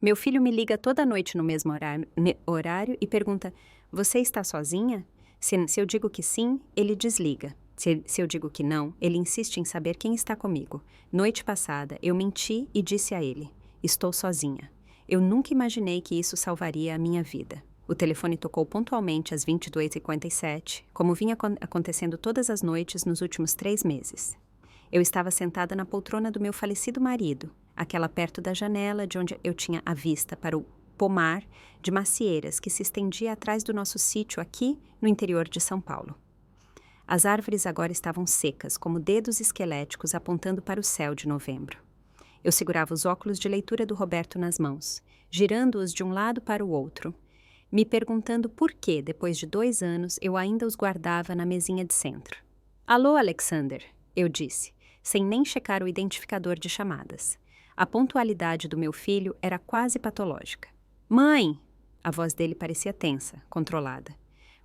Meu filho me liga toda noite no mesmo horário e pergunta: Você está sozinha? Se eu digo que sim, ele desliga. Se eu digo que não, ele insiste em saber quem está comigo. Noite passada, eu menti e disse a ele: Estou sozinha. Eu nunca imaginei que isso salvaria a minha vida. O telefone tocou pontualmente às 22h57, como vinha acontecendo todas as noites nos últimos 3 meses. Eu estava sentada na poltrona do meu falecido marido, aquela perto da janela de onde eu tinha a vista para o pomar de macieiras que se estendia atrás do nosso sítio aqui no interior de São Paulo. As árvores agora estavam secas, como dedos esqueléticos apontando para o céu de novembro. Eu segurava os óculos de leitura do Roberto nas mãos, girando-os de um lado para o outro, me perguntando por que, depois de 2 anos, eu ainda os guardava na mesinha de centro. Alô, Alexander, eu disse, sem nem checar o identificador de chamadas. A pontualidade do meu filho era quase patológica. Mãe! A voz dele parecia tensa, controlada.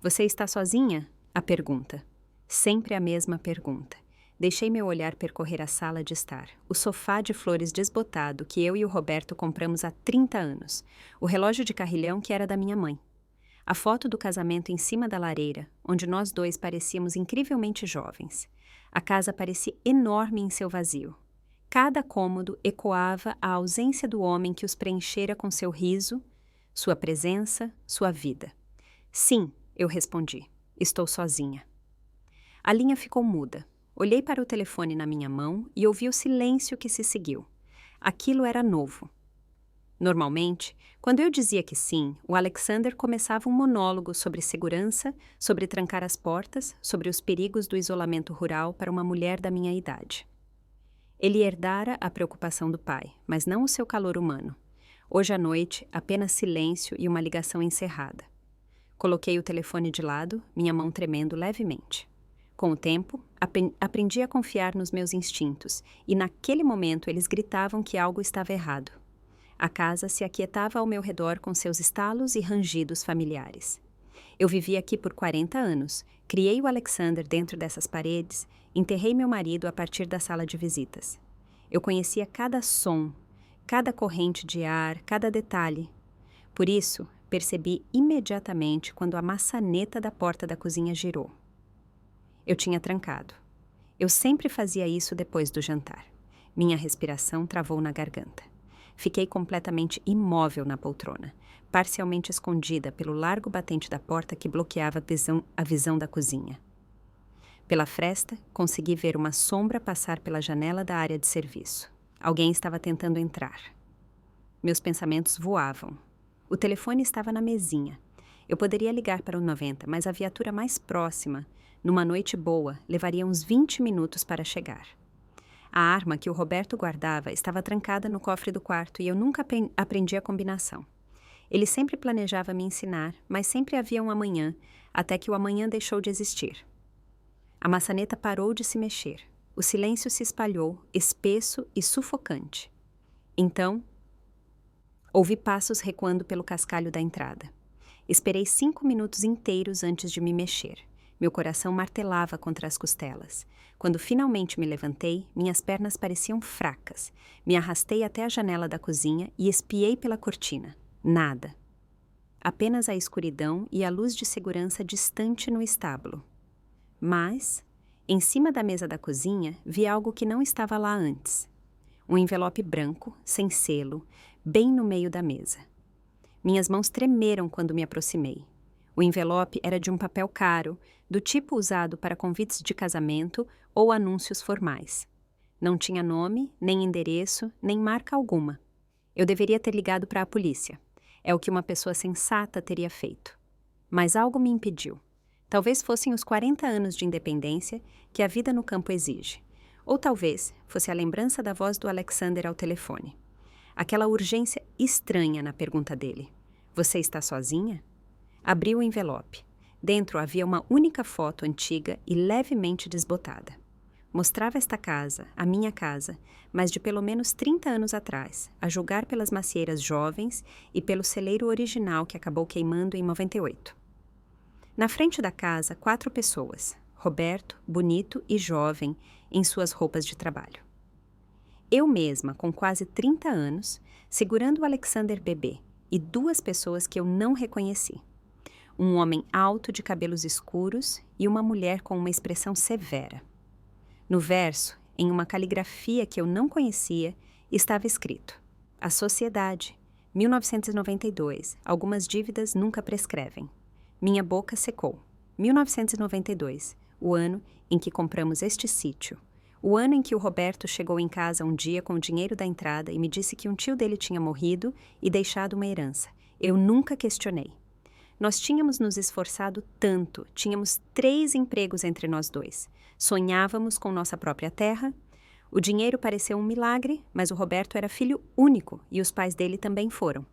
Você está sozinha? A pergunta. Sempre a mesma pergunta. Deixei meu olhar percorrer a sala de estar, o sofá de flores desbotado que eu e o Roberto compramos há 30 anos, o relógio de carrilhão que era da minha mãe. A foto do casamento em cima da lareira, onde nós dois parecíamos incrivelmente jovens. A casa parecia enorme em seu vazio. Cada cômodo ecoava a ausência do homem que os preenchera com seu riso, sua presença, sua vida. Sim, eu respondi. Estou sozinha. A linha ficou muda. Olhei para o telefone na minha mão e ouvi o silêncio que se seguiu. Aquilo era novo. Normalmente, quando eu dizia que sim, o Alexander começava um monólogo sobre segurança, sobre trancar as portas, sobre os perigos do isolamento rural para uma mulher da minha idade. Ele herdara a preocupação do pai, mas não o seu calor humano. Hoje à noite, apenas silêncio e uma ligação encerrada. Coloquei o telefone de lado, minha mão tremendo levemente. Com o tempo, aprendi a confiar nos meus instintos, e naquele momento eles gritavam que algo estava errado. A casa se aquietava ao meu redor com seus estalos e rangidos familiares. Eu vivi aqui por 40 anos, criei o Alexander dentro dessas paredes, enterrei meu marido a partir da sala de visitas. Eu conhecia cada som, cada corrente de ar, cada detalhe. Por isso, percebi imediatamente quando a maçaneta da porta da cozinha girou. Eu tinha trancado. Eu sempre fazia isso depois do jantar. Minha respiração travou na garganta. Fiquei completamente imóvel na poltrona, parcialmente escondida pelo largo batente da porta que bloqueava a visão da cozinha. Pela fresta, consegui ver uma sombra passar pela janela da área de serviço. Alguém estava tentando entrar. Meus pensamentos voavam. O telefone estava na mesinha. Eu poderia ligar para o 90, mas a viatura mais próxima, numa noite boa, levaria uns 20 minutos para chegar. A arma que o Roberto guardava estava trancada no cofre do quarto e eu nunca aprendi a combinação. Ele sempre planejava me ensinar, mas sempre havia um amanhã, até que o amanhã deixou de existir. A maçaneta parou de se mexer. O silêncio se espalhou, espesso e sufocante. Então, ouvi passos recuando pelo cascalho da entrada. Esperei 5 minutos inteiros antes de me mexer. Meu coração martelava contra as costelas. Quando finalmente me levantei, minhas pernas pareciam fracas. Me arrastei até a janela da cozinha e espiei pela cortina. Nada. Apenas a escuridão e a luz de segurança distante no estábulo. Mas, em cima da mesa da cozinha, vi algo que não estava lá antes. Um envelope branco, sem selo, bem no meio da mesa. Minhas mãos tremeram quando me aproximei. O envelope era de um papel caro, do tipo usado para convites de casamento ou anúncios formais. Não tinha nome, nem endereço, nem marca alguma. Eu deveria ter ligado para a polícia. É o que uma pessoa sensata teria feito. Mas algo me impediu. Talvez fossem os 40 anos de independência que a vida no campo exige. Ou talvez fosse a lembrança da voz do Alexander ao telefone. Aquela urgência estranha na pergunta dele. Você está sozinha? Abri o envelope. Dentro havia uma única foto antiga e levemente desbotada. Mostrava esta casa, a minha casa, mas de pelo menos 30 anos atrás, a julgar pelas macieiras jovens e pelo celeiro original que acabou queimando em 98. Na frente da casa, 4 pessoas, Roberto, bonito e jovem, em suas roupas de trabalho. Eu mesma, com quase 30 anos, segurando o Alexander bebê e duas pessoas que eu não reconheci. Um homem alto de cabelos escuros e uma mulher com uma expressão severa. No verso, em uma caligrafia que eu não conhecia, estava escrito: A Sociedade, 1992, algumas dívidas nunca prescrevem. Minha boca secou. 1992, o ano em que compramos este sítio. O ano em que o Roberto chegou em casa um dia com o dinheiro da entrada e me disse que um tio dele tinha morrido e deixado uma herança. Eu nunca questionei. Nós tínhamos nos esforçado tanto, tínhamos 3 empregos entre nós dois. Sonhávamos com nossa própria terra. O dinheiro pareceu um milagre, mas o Roberto era filho único e os pais dele também foram.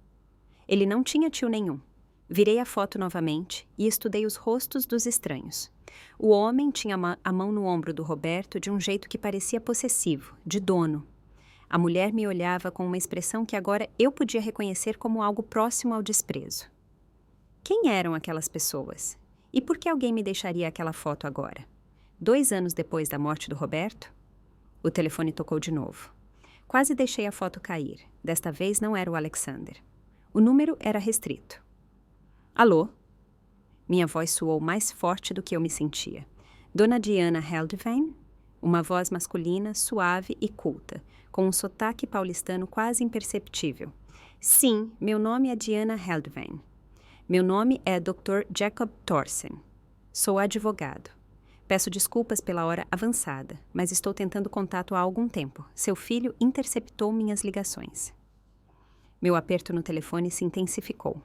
Ele não tinha tio nenhum. Virei a foto novamente e estudei os rostos dos estranhos. O homem tinha a mão no ombro do Roberto de um jeito que parecia possessivo, de dono. A mulher me olhava com uma expressão que agora eu podia reconhecer como algo próximo ao desprezo. Quem eram aquelas pessoas? E por que alguém me deixaria aquela foto agora? 2 anos depois da morte do Roberto? O telefone tocou de novo. Quase deixei a foto cair. Desta vez não era o Alexander. O número era restrito. Alô? Minha voz soou mais forte do que eu me sentia. Dona Diana Heldvine? Uma voz masculina, suave e culta, com um sotaque paulistano quase imperceptível. Sim, meu nome é Diana Heldvine. Meu nome é Dr. Jacob Thorsen. Sou advogado. Peço desculpas pela hora avançada, mas estou tentando contato há algum tempo. Seu filho interceptou minhas ligações. Meu aperto no telefone se intensificou.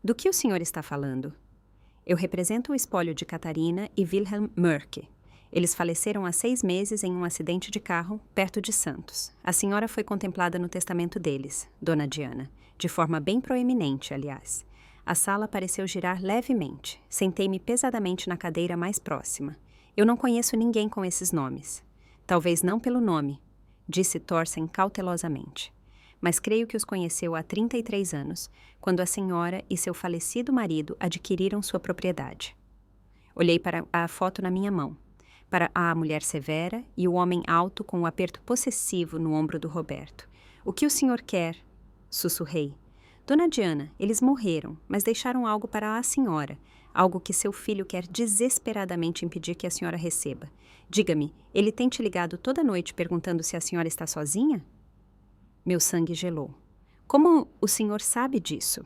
Do que o senhor está falando? Eu represento o espólio de Catarina e Wilhelm Mörke. Eles faleceram há 6 meses em um acidente de carro perto de Santos. A senhora foi contemplada no testamento deles, Dona Diana, de forma bem proeminente, aliás. A sala pareceu girar levemente. Sentei-me pesadamente na cadeira mais próxima. Eu não conheço ninguém com esses nomes. Talvez não pelo nome, disse Thorsen cautelosamente. Mas creio que os conheceu há 33 anos, quando a senhora e seu falecido marido adquiriram sua propriedade. Olhei para a foto na minha mão, para a mulher severa e o homem alto com o aperto possessivo no ombro do Roberto. O que o senhor quer? Sussurrei. Dona Diana, eles morreram, mas deixaram algo para a senhora, algo que seu filho quer desesperadamente impedir que a senhora receba. Diga-me, ele tem te ligado toda noite perguntando se a senhora está sozinha? Meu sangue gelou. Como o senhor sabe disso?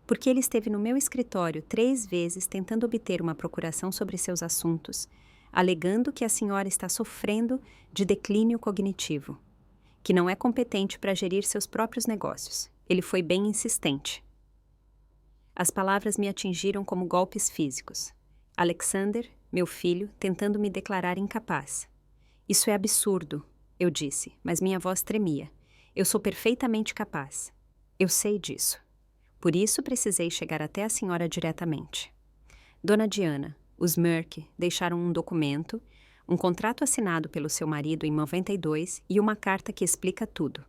Porque ele esteve no meu escritório 3 vezes tentando obter uma procuração sobre seus assuntos, alegando que a senhora está sofrendo de declínio cognitivo, que não é competente para gerir seus próprios negócios. Ele foi bem insistente. As palavras me atingiram como golpes físicos. Alexander, meu filho, tentando me declarar incapaz. Isso é absurdo, eu disse, mas minha voz tremia. Eu sou perfeitamente capaz. Eu sei disso. Por isso precisei chegar até a senhora diretamente. Dona Diana, os Mörke deixaram um documento, um contrato assinado pelo seu marido em 92 e uma carta que explica tudo.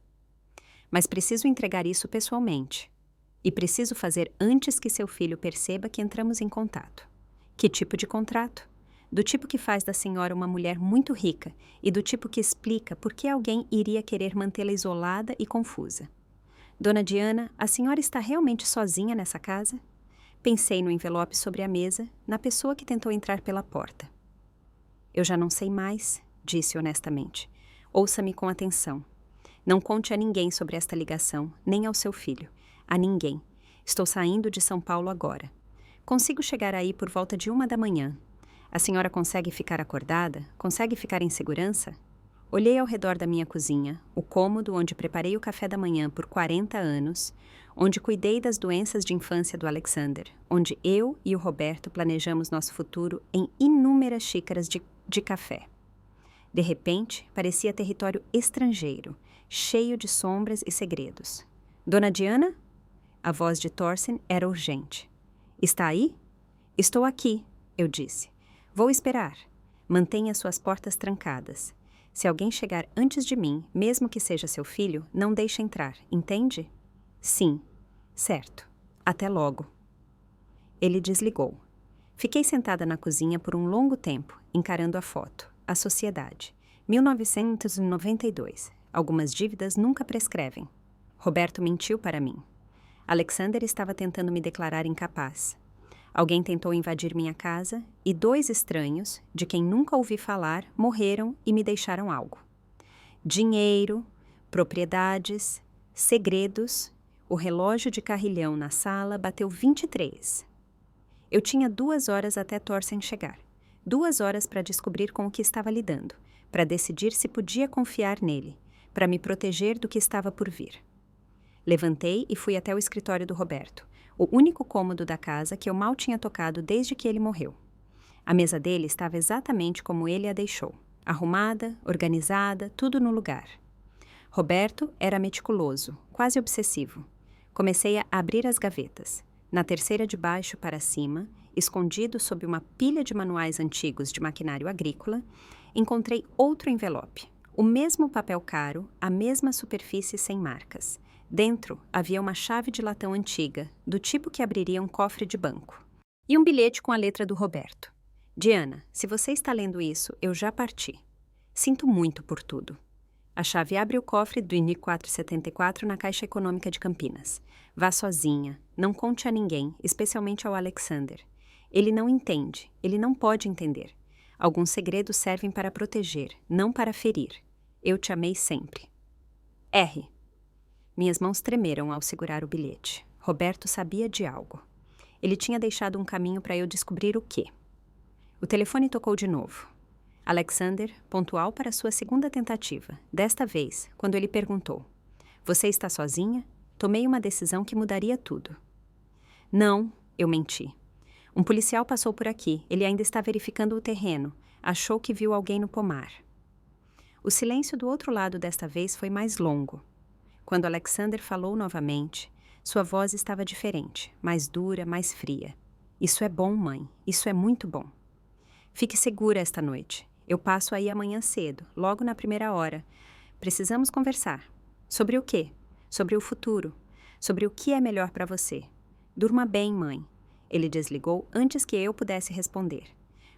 Mas preciso entregar isso pessoalmente. E preciso fazer antes que seu filho perceba que entramos em contato. Que tipo de contrato? Do tipo que faz da senhora uma mulher muito rica e do tipo que explica por que alguém iria querer mantê-la isolada e confusa. Dona Diana, a senhora está realmente sozinha nessa casa? Pensei no envelope sobre a mesa, na pessoa que tentou entrar pela porta. Eu já não sei mais, disse honestamente. Ouça-me com atenção. Não conte a ninguém sobre esta ligação, nem ao seu filho. A ninguém. Estou saindo de São Paulo agora. Consigo chegar aí por volta de 1 da manhã. A senhora consegue ficar acordada? Consegue ficar em segurança? Olhei ao redor da minha cozinha, o cômodo onde preparei o café da manhã por 40 anos, onde cuidei das doenças de infância do Alexander, onde eu e o Roberto planejamos nosso futuro em inúmeras xícaras de café. De repente, parecia território estrangeiro, cheio de sombras e segredos. Dona Diana? A voz de Thorsen era urgente. Está aí? Estou aqui, eu disse. Vou esperar. Mantenha suas portas trancadas. Se alguém chegar antes de mim, mesmo que seja seu filho, não deixe entrar, entende? Sim. Certo. Até logo. Ele desligou. Fiquei sentada na cozinha por um longo tempo, encarando a foto, a sociedade. 1992. Algumas dívidas nunca prescrevem. Roberto mentiu para mim. Alexander estava tentando me declarar incapaz. Alguém tentou invadir minha casa e 2 estranhos, de quem nunca ouvi falar, morreram e me deixaram algo. Dinheiro, propriedades, segredos. O relógio de carrilhão na sala bateu 23. Eu tinha 2 horas até Thorsen chegar. 2 horas para descobrir com o que estava lidando, para decidir se podia confiar nele, para me proteger do que estava por vir. Levantei e fui até o escritório do Roberto, o único cômodo da casa que eu mal tinha tocado desde que ele morreu. A mesa dele estava exatamente como ele a deixou, arrumada, organizada, tudo no lugar. Roberto era meticuloso, quase obsessivo. Comecei a abrir as gavetas. Na terceira de baixo para cima, escondido sob uma pilha de manuais antigos de maquinário agrícola, encontrei outro envelope. O mesmo papel caro, a mesma superfície sem marcas. Dentro havia uma chave de latão antiga, do tipo que abriria um cofre de banco. E um bilhete com a letra do Roberto. Diana, se você está lendo isso, eu já parti. Sinto muito por tudo. A chave abre o cofre do INI 474 na Caixa Econômica de Campinas. Vá sozinha, não conte a ninguém, especialmente ao Alexander. Ele não entende, ele não pode entender. Alguns segredos servem para proteger, não para ferir. Eu te amei sempre. R. Minhas mãos tremeram ao segurar o bilhete. Roberto sabia de algo. Ele tinha deixado um caminho para eu descobrir o quê. O telefone tocou de novo. Alexander, pontual para sua segunda tentativa, desta vez, quando ele perguntou: Você está sozinha? Tomei uma decisão que mudaria tudo. Não, eu menti. Um policial passou por aqui, ele ainda está verificando o terreno. Achou que viu alguém no pomar. O silêncio do outro lado desta vez foi mais longo. Quando Alexander falou novamente, sua voz estava diferente, mais dura, mais fria. Isso é bom, mãe, isso é muito bom. Fique segura esta noite. Eu passo aí amanhã cedo, logo na primeira hora. Precisamos conversar. Sobre o quê? Sobre o futuro. Sobre o que é melhor para você. Durma bem, mãe. Ele desligou antes que eu pudesse responder.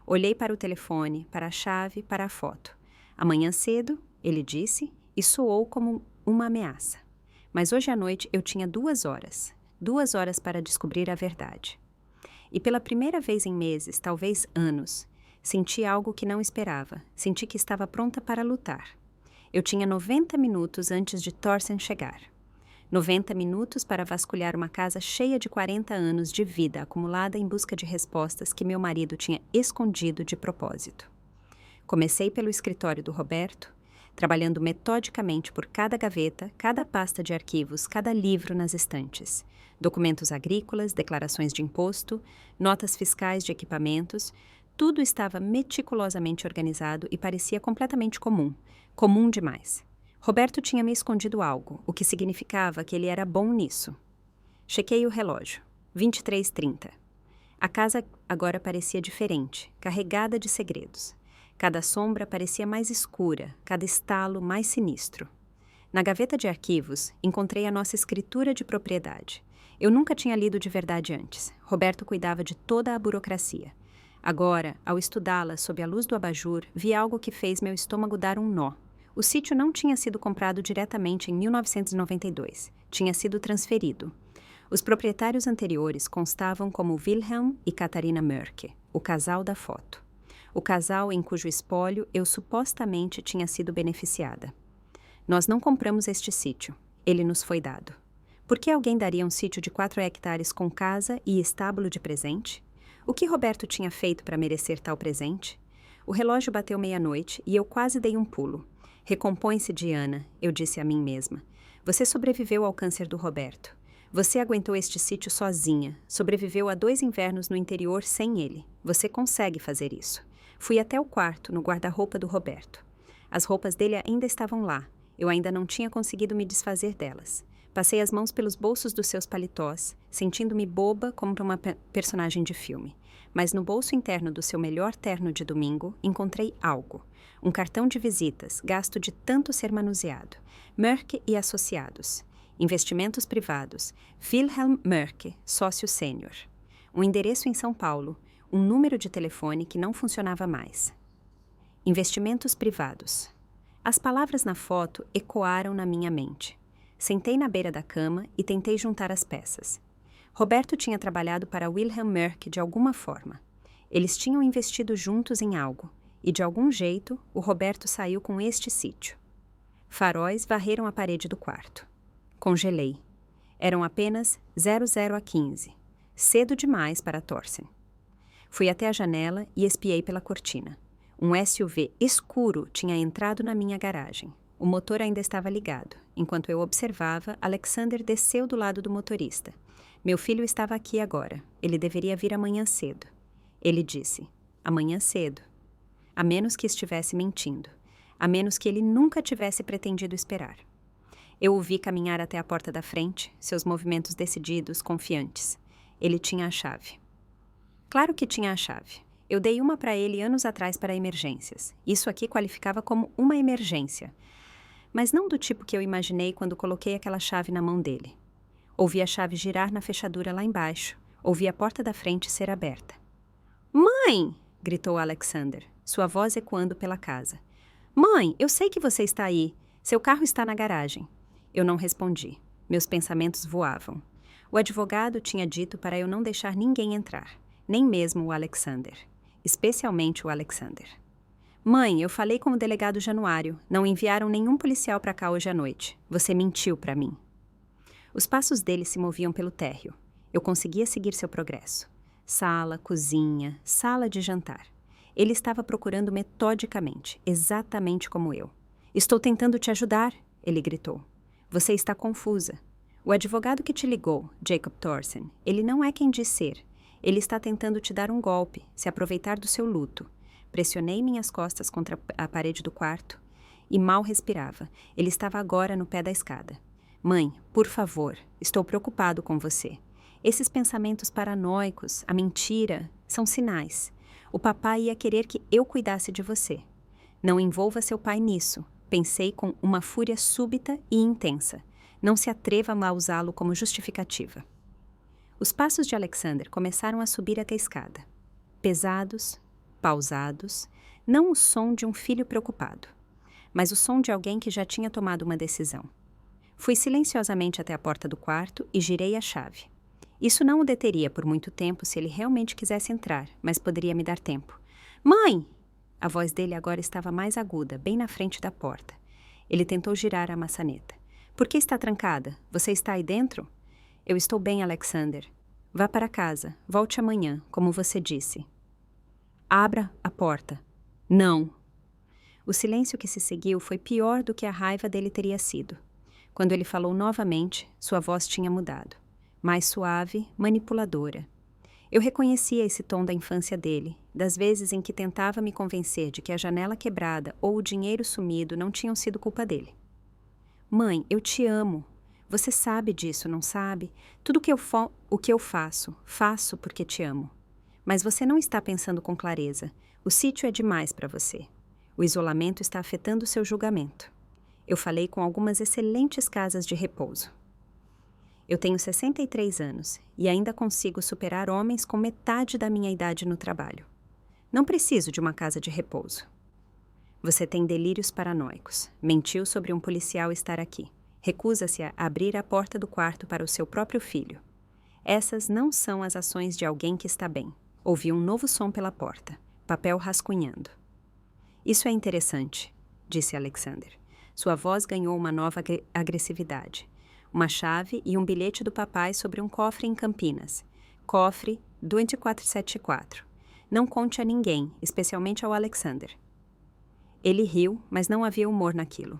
Olhei para o telefone, para a chave, para a foto. Amanhã cedo, ele disse, e soou como uma ameaça. Mas hoje à noite eu tinha 2 horas. 2 horas para descobrir a verdade. E pela primeira vez em meses, talvez anos, senti algo que não esperava. Senti que estava pronta para lutar. Eu tinha 90 minutos antes de Thorsen chegar. 90 minutos para vasculhar uma casa cheia de 40 anos de vida acumulada em busca de respostas que meu marido tinha escondido de propósito. Comecei pelo escritório do Roberto, trabalhando metodicamente por cada gaveta, cada pasta de arquivos, cada livro nas estantes. Documentos agrícolas, declarações de imposto, notas fiscais de equipamentos, tudo estava meticulosamente organizado e parecia completamente comum. Comum demais. Roberto tinha me escondido algo, o que significava que ele era bom nisso. Chequei o relógio. 23h30. A casa agora parecia diferente, carregada de segredos. Cada sombra parecia mais escura, cada estalo mais sinistro. Na gaveta de arquivos, encontrei a nossa escritura de propriedade. Eu nunca tinha lido de verdade antes. Roberto cuidava de toda a burocracia. Agora, ao estudá-la sob a luz do abajur, vi algo que fez meu estômago dar um nó. O sítio não tinha sido comprado diretamente em 1992. Tinha sido transferido. Os proprietários anteriores constavam como Wilhelm e Katharina Mörke, o casal da foto. O casal em cujo espólio eu supostamente tinha sido beneficiada. Nós não compramos este sítio. Ele nos foi dado. Por que alguém daria um sítio de 4 hectares com casa e estábulo de presente? O que Roberto tinha feito para merecer tal presente? O relógio bateu meia-noite e eu quase dei um pulo. Recompõe-se, Diana, eu disse a mim mesma. Você sobreviveu ao câncer do Roberto. Você aguentou este sítio sozinha. Sobreviveu a 2 invernos no interior sem ele. Você consegue fazer isso. Fui até o quarto, no guarda-roupa do Roberto. As roupas dele ainda estavam lá. Eu ainda não tinha conseguido me desfazer delas. Passei as mãos pelos bolsos dos seus paletós, sentindo-me boba como uma personagem de filme. Mas no bolso interno do seu melhor terno de domingo, encontrei algo. Um cartão de visitas, gasto de tanto ser manuseado. Mörke e Associados. Investimentos privados. Wilhelm Mörke, sócio sênior. Um endereço em São Paulo. Um número de telefone que não funcionava mais. Investimentos privados. As palavras na foto ecoaram na minha mente. Sentei na beira da cama e tentei juntar as peças. Roberto tinha trabalhado para Wilhelm Merck de alguma forma. Eles tinham investido juntos em algo, e de algum jeito o Roberto saiu com este sítio. Faróis varreram a parede do quarto. Congelei. Eram apenas 00:15. Cedo demais para Thorsen. Fui até a janela e espiei pela cortina. Um SUV escuro tinha entrado na minha garagem. O motor ainda estava ligado. Enquanto eu observava, Alexander desceu do lado do motorista. Meu filho estava aqui agora. Ele deveria vir amanhã cedo. Ele disse, amanhã cedo. A menos que estivesse mentindo. A menos que ele nunca tivesse pretendido esperar. Eu o vi caminhar até a porta da frente, seus movimentos decididos, confiantes. Ele tinha a chave. Claro que tinha a chave. Eu dei uma para ele anos atrás para emergências. Isso aqui qualificava como uma emergência. Mas não do tipo que eu imaginei quando coloquei aquela chave na mão dele. Ouvi a chave girar na fechadura lá embaixo. Ouvi a porta da frente ser aberta. Mãe! Gritou Alexander, sua voz ecoando pela casa. Mãe, eu sei que você está aí. Seu carro está na garagem. Eu não respondi. Meus pensamentos voavam. O advogado tinha dito para eu não deixar ninguém entrar, nem mesmo o Alexander. Especialmente o Alexander. Mãe, eu falei com o delegado Januário. Não enviaram nenhum policial para cá hoje à noite. Você mentiu para mim. Os passos dele se moviam pelo térreo. Eu conseguia seguir seu progresso. Sala, cozinha, sala de jantar. Ele estava procurando metodicamente, exatamente como eu. Estou tentando te ajudar, ele gritou. Você está confusa. O advogado que te ligou, Jacob Thorsen, ele não é quem diz ser. Ele está tentando te dar um golpe, se aproveitar do seu luto. Pressionei minhas costas contra a parede do quarto e mal respirava. Ele estava agora no pé da escada. Mãe, por favor, estou preocupado com você. Esses pensamentos paranoicos, a mentira, são sinais. O papai ia querer que eu cuidasse de você. Não envolva seu pai nisso, pensei com uma fúria súbita e intensa. Não se atreva a usá-lo como justificativa. Os passos de Alexander começaram a subir até a escada. Pesados, pausados, não o som de um filho preocupado, mas o som de alguém que já tinha tomado uma decisão. Fui silenciosamente até a porta do quarto e girei a chave. Isso não o deteria por muito tempo se ele realmente quisesse entrar, mas poderia me dar tempo. Mãe! A voz dele agora estava mais aguda, bem na frente da porta. Ele tentou girar a maçaneta. Por que está trancada? Você está aí dentro? Eu estou bem, Alexander. Vá para casa. Volte amanhã, como você disse. Abra a porta. Não. O silêncio que se seguiu foi pior do que a raiva dele teria sido. Quando ele falou novamente, sua voz tinha mudado. Mais suave, manipuladora. Eu reconhecia esse tom da infância dele, das vezes em que tentava me convencer de que a janela quebrada ou o dinheiro sumido não tinham sido culpa dele. Mãe, eu te amo. Você sabe disso, não sabe? Tudo o que eu faço, faço porque te amo. Mas você não está pensando com clareza. O sítio é demais para você. O isolamento está afetando o seu julgamento. Eu falei com algumas excelentes casas de repouso. Eu tenho 63 anos e ainda consigo superar homens com metade da minha idade no trabalho. Não preciso de uma casa de repouso. Você tem delírios paranoicos. Mentiu sobre um policial estar aqui. Recusa-se a abrir a porta do quarto para o seu próprio filho. Essas não são as ações de alguém que está bem. Ouvi um novo som pela porta. Papel rascunhando. Isso é interessante, disse Alexander. Sua voz ganhou uma nova agressividade. Uma chave e um bilhete do papai sobre um cofre em Campinas. Cofre 2474. Não conte a ninguém, especialmente ao Alexander. Ele riu, mas não havia humor naquilo.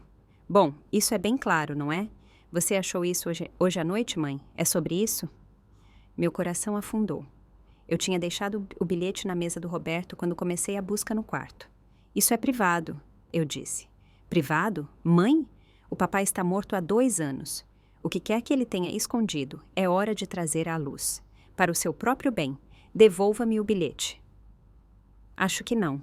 Bom, isso é bem claro, não é? Você achou isso hoje à noite, mãe? É sobre isso? Meu coração afundou. Eu tinha deixado o bilhete na mesa do Roberto quando comecei a busca no quarto. Isso é privado, eu disse. Privado? Mãe? O papai está morto há 2 anos. O que quer que ele tenha escondido, é hora de trazer à luz. Para o seu próprio bem, devolva-me o bilhete. Acho que não.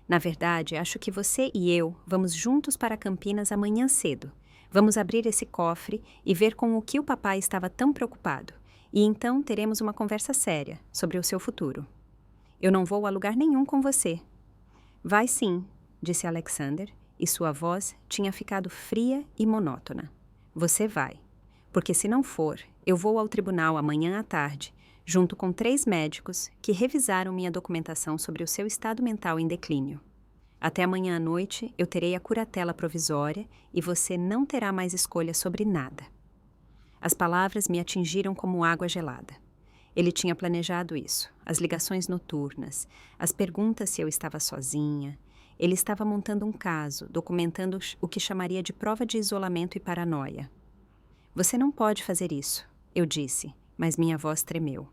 Na verdade, acho que você e eu vamos juntos para Campinas amanhã cedo. Vamos abrir esse cofre e ver com o que o papai estava tão preocupado. E então teremos uma conversa séria sobre o seu futuro. Eu não vou a lugar nenhum com você. Vai sim, disse Alexander, e sua voz tinha ficado fria e monótona. Você vai. Porque se não for, eu vou ao tribunal amanhã à tarde, junto com 3 médicos que revisaram minha documentação sobre o seu estado mental em declínio. Até amanhã à noite eu terei a curatela provisória e você não terá mais escolha sobre nada. As palavras me atingiram como água gelada. Ele tinha planejado isso, as ligações noturnas, as perguntas se eu estava sozinha. Ele estava montando um caso, documentando o que chamaria de prova de isolamento e paranoia. Você não pode fazer isso, eu disse, mas minha voz tremeu.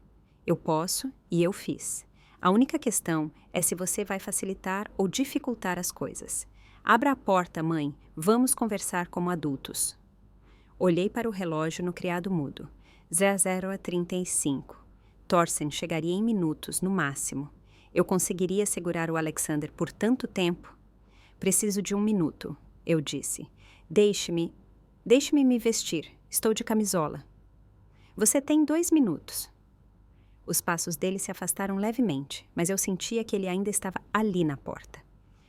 Eu posso e eu fiz. A única questão é se você vai facilitar ou dificultar as coisas. Abra a porta, mãe, vamos conversar como adultos. Olhei para o relógio no criado mudo. 00:35. Thorsen chegaria em minutos, no máximo. Eu conseguiria segurar o Alexander por tanto tempo? Preciso de 1 minuto, eu disse. Deixe-me me vestir. Estou de camisola. Você tem 2 minutos. Os passos dele se afastaram levemente, mas eu sentia que ele ainda estava ali na porta.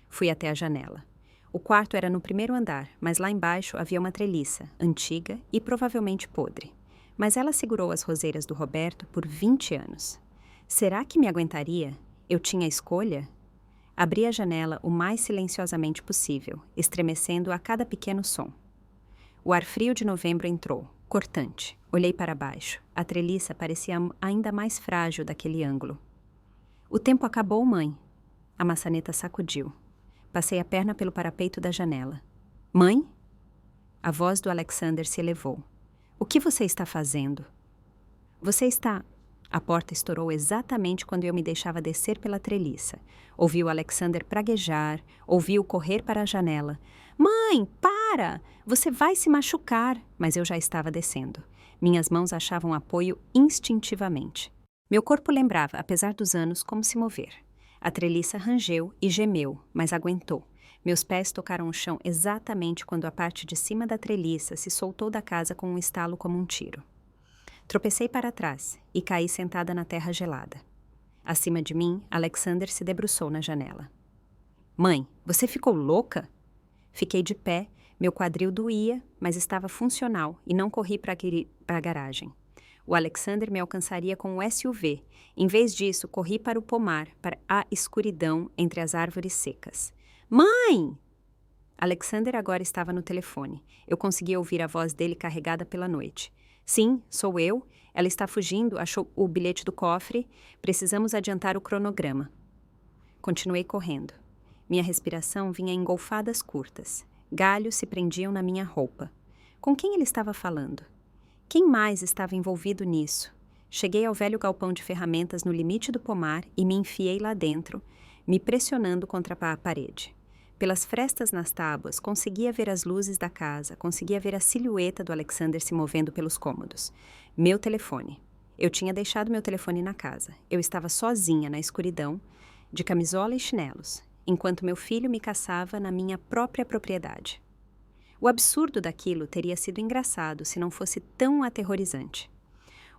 Fui até a janela. O quarto era no 1º andar, mas lá embaixo havia uma treliça, antiga e provavelmente podre. Mas ela segurou as roseiras do Roberto por 20 anos. Será que me aguentaria? Eu tinha escolha? Abri a janela o mais silenciosamente possível, estremecendo a cada pequeno som. O ar frio de novembro entrou, cortante. Olhei para baixo. A treliça parecia ainda mais frágil daquele ângulo. O tempo acabou, mãe. A maçaneta sacudiu. Passei a perna pelo parapeito da janela. Mãe? A voz do Alexander se elevou. O que você está fazendo? Você está... A porta estourou exatamente quando eu me deixava descer pela treliça. Ouvi o Alexander praguejar, ouvi-o correr para a janela. Mãe, para! Você vai se machucar! Mas eu já estava descendo. Minhas mãos achavam apoio instintivamente. Meu corpo lembrava, apesar dos anos, como se mover. A treliça rangeu e gemeu, mas aguentou. Meus pés tocaram o chão exatamente quando a parte de cima da treliça se soltou da casa com um estalo como um tiro. Tropecei para trás e caí sentada na terra gelada. Acima de mim, Alexander se debruçou na janela. Mãe, você ficou louca? Fiquei de pé, meu quadril doía, mas estava funcional e não corri para a garagem. O Alexander me alcançaria com o SUV. Em vez disso, corri para o pomar, para a escuridão entre as árvores secas. Mãe! Alexander agora estava no telefone. Eu conseguia ouvir a voz dele carregada pela noite. Sim, sou eu. Ela está fugindo, achou o bilhete do cofre. Precisamos adiantar o cronograma. Continuei correndo. Minha respiração vinha em golfadas curtas. Galhos se prendiam na minha roupa. Com quem ele estava falando? Quem mais estava envolvido nisso? Cheguei ao velho galpão de ferramentas no limite do pomar e me enfiei lá dentro, me pressionando contra a parede. Pelas frestas nas tábuas, conseguia ver as luzes da casa, conseguia ver a silhueta do Alexander se movendo pelos cômodos. Meu telefone. Eu tinha deixado meu telefone na casa. Eu estava sozinha na escuridão, de camisola e chinelos, enquanto meu filho me caçava na minha própria propriedade. O absurdo daquilo teria sido engraçado se não fosse tão aterrorizante.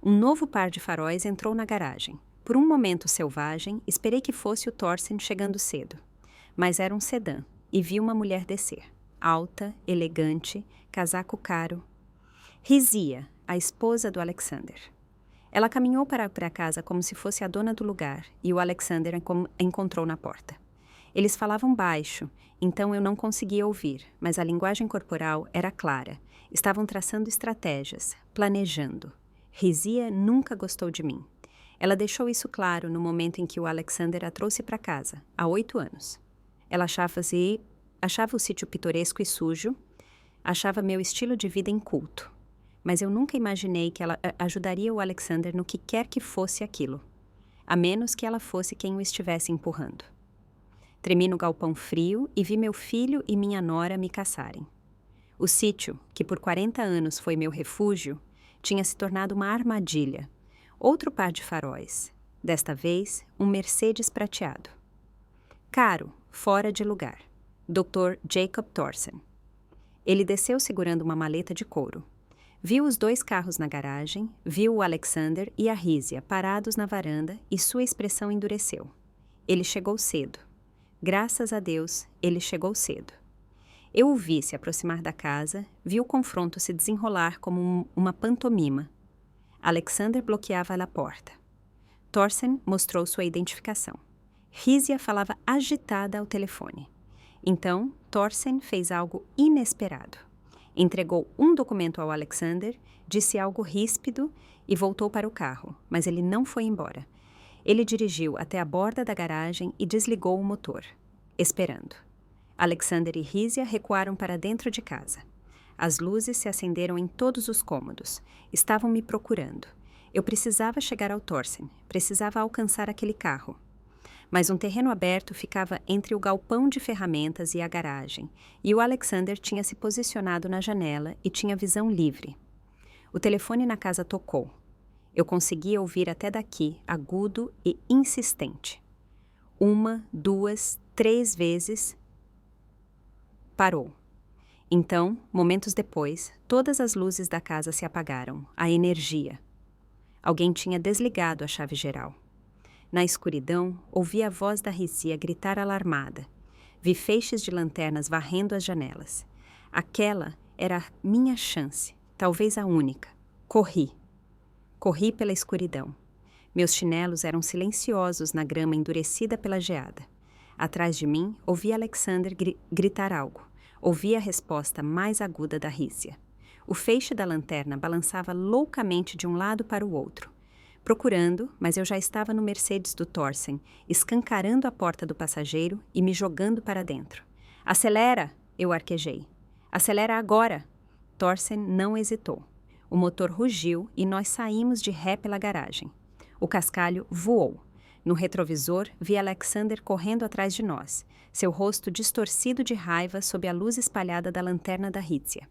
Um novo par de faróis entrou na garagem. Por um momento selvagem, esperei que fosse o Thorsen chegando cedo. Mas era um sedã, e vi uma mulher descer. Alta, elegante, casaco caro. Rizia, a esposa do Alexander. Ela caminhou para a casa como se fosse a dona do lugar, e o Alexander a encontrou na porta. Eles falavam baixo, então eu não conseguia ouvir, mas a linguagem corporal era clara. Estavam traçando estratégias, planejando. Rizia nunca gostou de mim. Ela deixou isso claro no momento em que o Alexander a trouxe para casa, há 8 anos. Ela achava o sítio pitoresco e sujo, achava meu estilo de vida inculto. Mas eu nunca imaginei que ela ajudaria o Alexander no que quer que fosse aquilo, a menos que ela fosse quem o estivesse empurrando. Tremi no galpão frio e vi meu filho e minha nora me caçarem. O sítio, que por 40 anos foi meu refúgio, tinha se tornado uma armadilha. Outro par de faróis. Desta vez, um Mercedes prateado. Caro, fora de lugar. Dr. Jacob Thorsen. Ele desceu segurando uma maleta de couro. Viu os 2 carros na garagem, viu o Alexander e a Rizia parados na varanda e sua expressão endureceu. Ele chegou cedo. Graças a Deus, ele chegou cedo. Eu o vi se aproximar da casa, vi o confronto se desenrolar como uma pantomima. Alexander bloqueava a porta. Thorsen mostrou sua identificação. Rísia falava agitada ao telefone. Então, Thorsen fez algo inesperado. Entregou um documento ao Alexander, disse algo ríspido e voltou para o carro, mas ele não foi embora. Ele dirigiu até a borda da garagem e desligou o motor, esperando. Alexander e Rísia recuaram para dentro de casa. As luzes se acenderam em todos os cômodos. Estavam me procurando. Eu precisava chegar ao Thorsen, precisava alcançar aquele carro. Mas um terreno aberto ficava entre o galpão de ferramentas e a garagem, e o Alexander tinha se posicionado na janela e tinha visão livre. O telefone na casa tocou. Eu conseguia ouvir até daqui, agudo e insistente. 1, 2, 3 vezes. Parou. Então, momentos depois, todas as luzes da casa se apagaram, a energia. Alguém tinha desligado a chave geral. Na escuridão, ouvi a voz da Rísia gritar alarmada. Vi feixes de lanternas varrendo as janelas. Aquela era a minha chance, talvez a única. Corri. Corri pela escuridão. Meus chinelos eram silenciosos na grama endurecida pela geada. Atrás de mim, ouvi Alexander gritar algo. Ouvi a resposta mais aguda da Rísia. O feixe da lanterna balançava loucamente de um lado para o outro. Procurando, mas eu já estava no Mercedes do Thorsen, escancarando a porta do passageiro e me jogando para dentro. Acelera! Eu arquejei. Acelera agora! Thorsen não hesitou. O motor rugiu e nós saímos de ré pela garagem. O cascalho voou. No retrovisor, vi Alexander correndo atrás de nós, seu rosto distorcido de raiva sob a luz espalhada da lanterna da Rísia.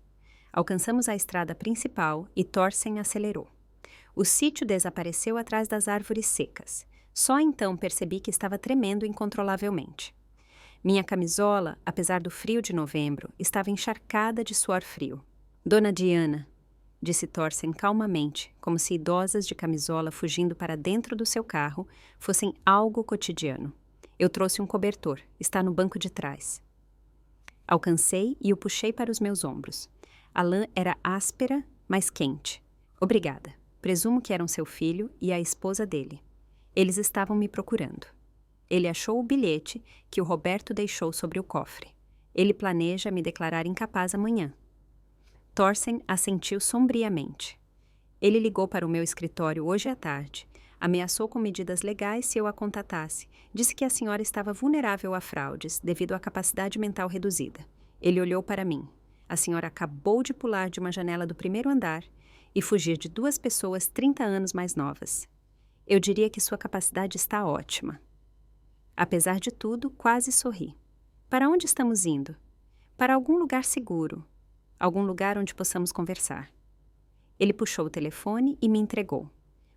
Alcançamos a estrada principal e Thorsen acelerou. O sítio desapareceu atrás das árvores secas. Só então percebi que estava tremendo incontrolavelmente. Minha camisola, apesar do frio de novembro, estava encharcada de suor frio. Dona Diana, disse Thorsen calmamente, como se idosas de camisola fugindo para dentro do seu carro fossem algo cotidiano. Eu trouxe um cobertor, está no banco de trás. Alcancei e o puxei para os meus ombros. A lã era áspera, mas quente. Obrigada. Presumo que eram seu filho e a esposa dele. Eles estavam me procurando. Ele achou o bilhete que o Roberto deixou sobre o cofre. Ele planeja me declarar incapaz amanhã. Thorsen assentiu sombriamente. Ele ligou para o meu escritório hoje à tarde, ameaçou com medidas legais se eu a contatasse, disse que a senhora estava vulnerável a fraudes devido à capacidade mental reduzida. Ele olhou para mim. A senhora acabou de pular de uma janela do primeiro andar e fugir de 2 pessoas 30 anos mais novas. Eu diria que sua capacidade está ótima. Apesar de tudo, quase sorri. Para onde estamos indo? Para algum lugar seguro. Algum lugar onde possamos conversar. Ele puxou o telefone e me entregou.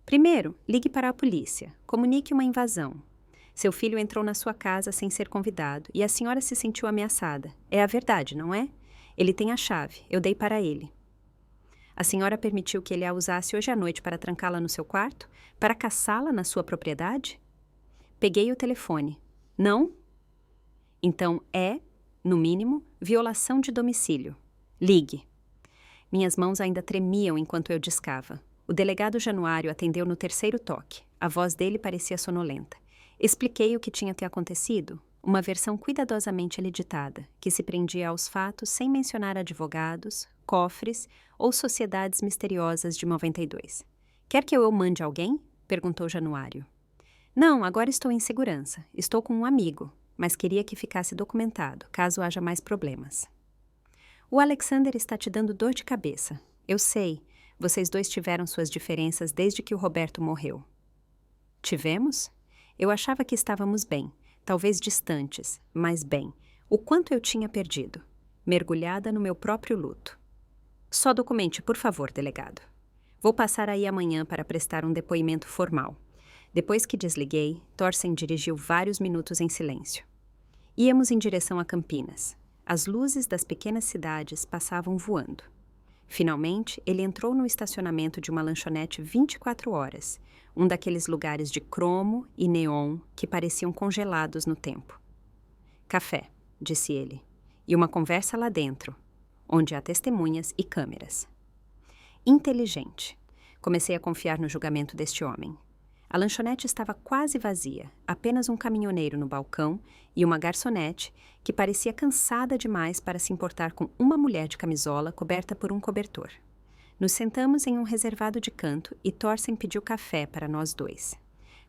Primeiro, ligue para a polícia. Comunique uma invasão. Seu filho entrou na sua casa sem ser convidado e a senhora se sentiu ameaçada. É a verdade, não é? Ele tem a chave. Eu dei para ele. A senhora permitiu que ele a usasse hoje à noite para trancá-la no seu quarto? Para caçá-la na sua propriedade? Peguei o telefone. Não? Então é, no mínimo, violação de domicílio. Ligue. Minhas mãos ainda tremiam enquanto eu discava. O delegado Januário atendeu no 3º toque. A voz dele parecia sonolenta. Expliquei o que tinha te acontecido. Uma versão cuidadosamente editada, que se prendia aos fatos sem mencionar advogados, cofres ou sociedades misteriosas de 92. Quer que eu mande alguém? Perguntou Januário. Não, agora estou em segurança. Estou com um amigo, mas queria que ficasse documentado, caso haja mais problemas. O Alexander está te dando dor de cabeça. Eu sei, vocês 2 tiveram suas diferenças desde que o Roberto morreu. Tivemos? Eu achava que estávamos bem. Talvez distantes, mas bem. O quanto eu tinha perdido. Mergulhada no meu próprio luto. Só documente, por favor, delegado. Vou passar aí amanhã para prestar um depoimento formal. Depois que desliguei, Thorsen dirigiu vários minutos em silêncio. Íamos em direção a Campinas. As luzes das pequenas cidades passavam voando. Finalmente, ele entrou no estacionamento de uma lanchonete 24 horas, um daqueles lugares de cromo e neon que pareciam congelados no tempo. Café, disse ele. e uma conversa lá dentro, onde há testemunhas e câmeras. Inteligente. Comecei a confiar no julgamento deste homem. A lanchonete estava quase vazia, apenas um caminhoneiro no balcão e uma garçonete que parecia cansada demais para se importar com uma mulher de camisola coberta por um cobertor. Nos sentamos em um reservado de canto e Thorsen pediu café para nós dois.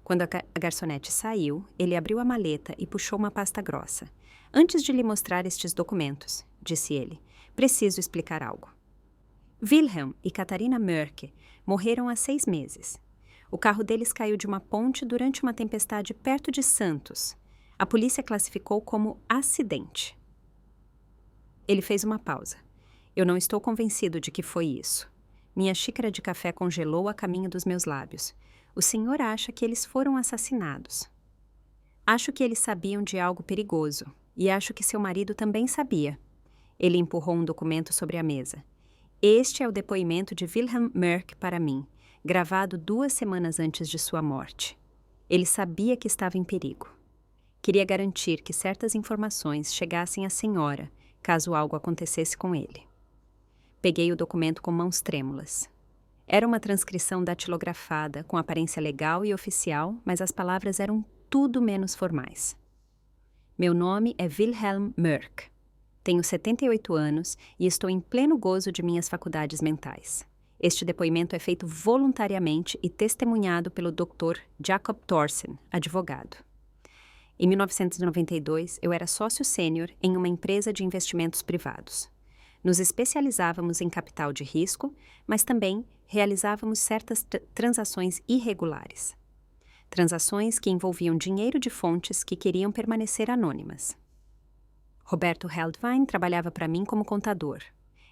Quando a garçonete saiu, ele abriu a maleta e puxou uma pasta grossa. Antes de lhe mostrar estes documentos, disse ele, preciso explicar algo. Wilhelm e Katharina Mörk morreram há 6 meses. O carro deles caiu de uma ponte durante uma tempestade perto de Santos. A polícia classificou como acidente. Ele fez uma pausa. Eu não estou convencido de que foi isso. Minha xícara de café congelou a caminho dos meus lábios. O senhor acha que eles foram assassinados. Acho que eles sabiam de algo perigoso, e acho que seu marido também sabia. Ele empurrou um documento sobre a mesa. Este é o depoimento de Wilhelm Mörk para mim, gravado 2 semanas antes de sua morte. Ele sabia que estava em perigo. Queria garantir que certas informações chegassem à senhora, caso algo acontecesse com ele. Peguei o documento com mãos trêmulas. Era uma transcrição datilografada, com aparência legal e oficial, mas as palavras eram tudo menos formais. Meu nome é Wilhelm Mörk. Tenho 78 anos e estou em pleno gozo de minhas faculdades mentais. Este depoimento é feito voluntariamente e testemunhado pelo Dr. Jacob Thorsen, advogado. Em 1992, eu era sócio sênior em uma empresa de investimentos privados. Nos especializávamos em capital de risco, mas também realizávamos certas transações irregulares. Transações que envolviam dinheiro de fontes que queriam permanecer anônimas. Roberto Heldwein trabalhava para mim como contador.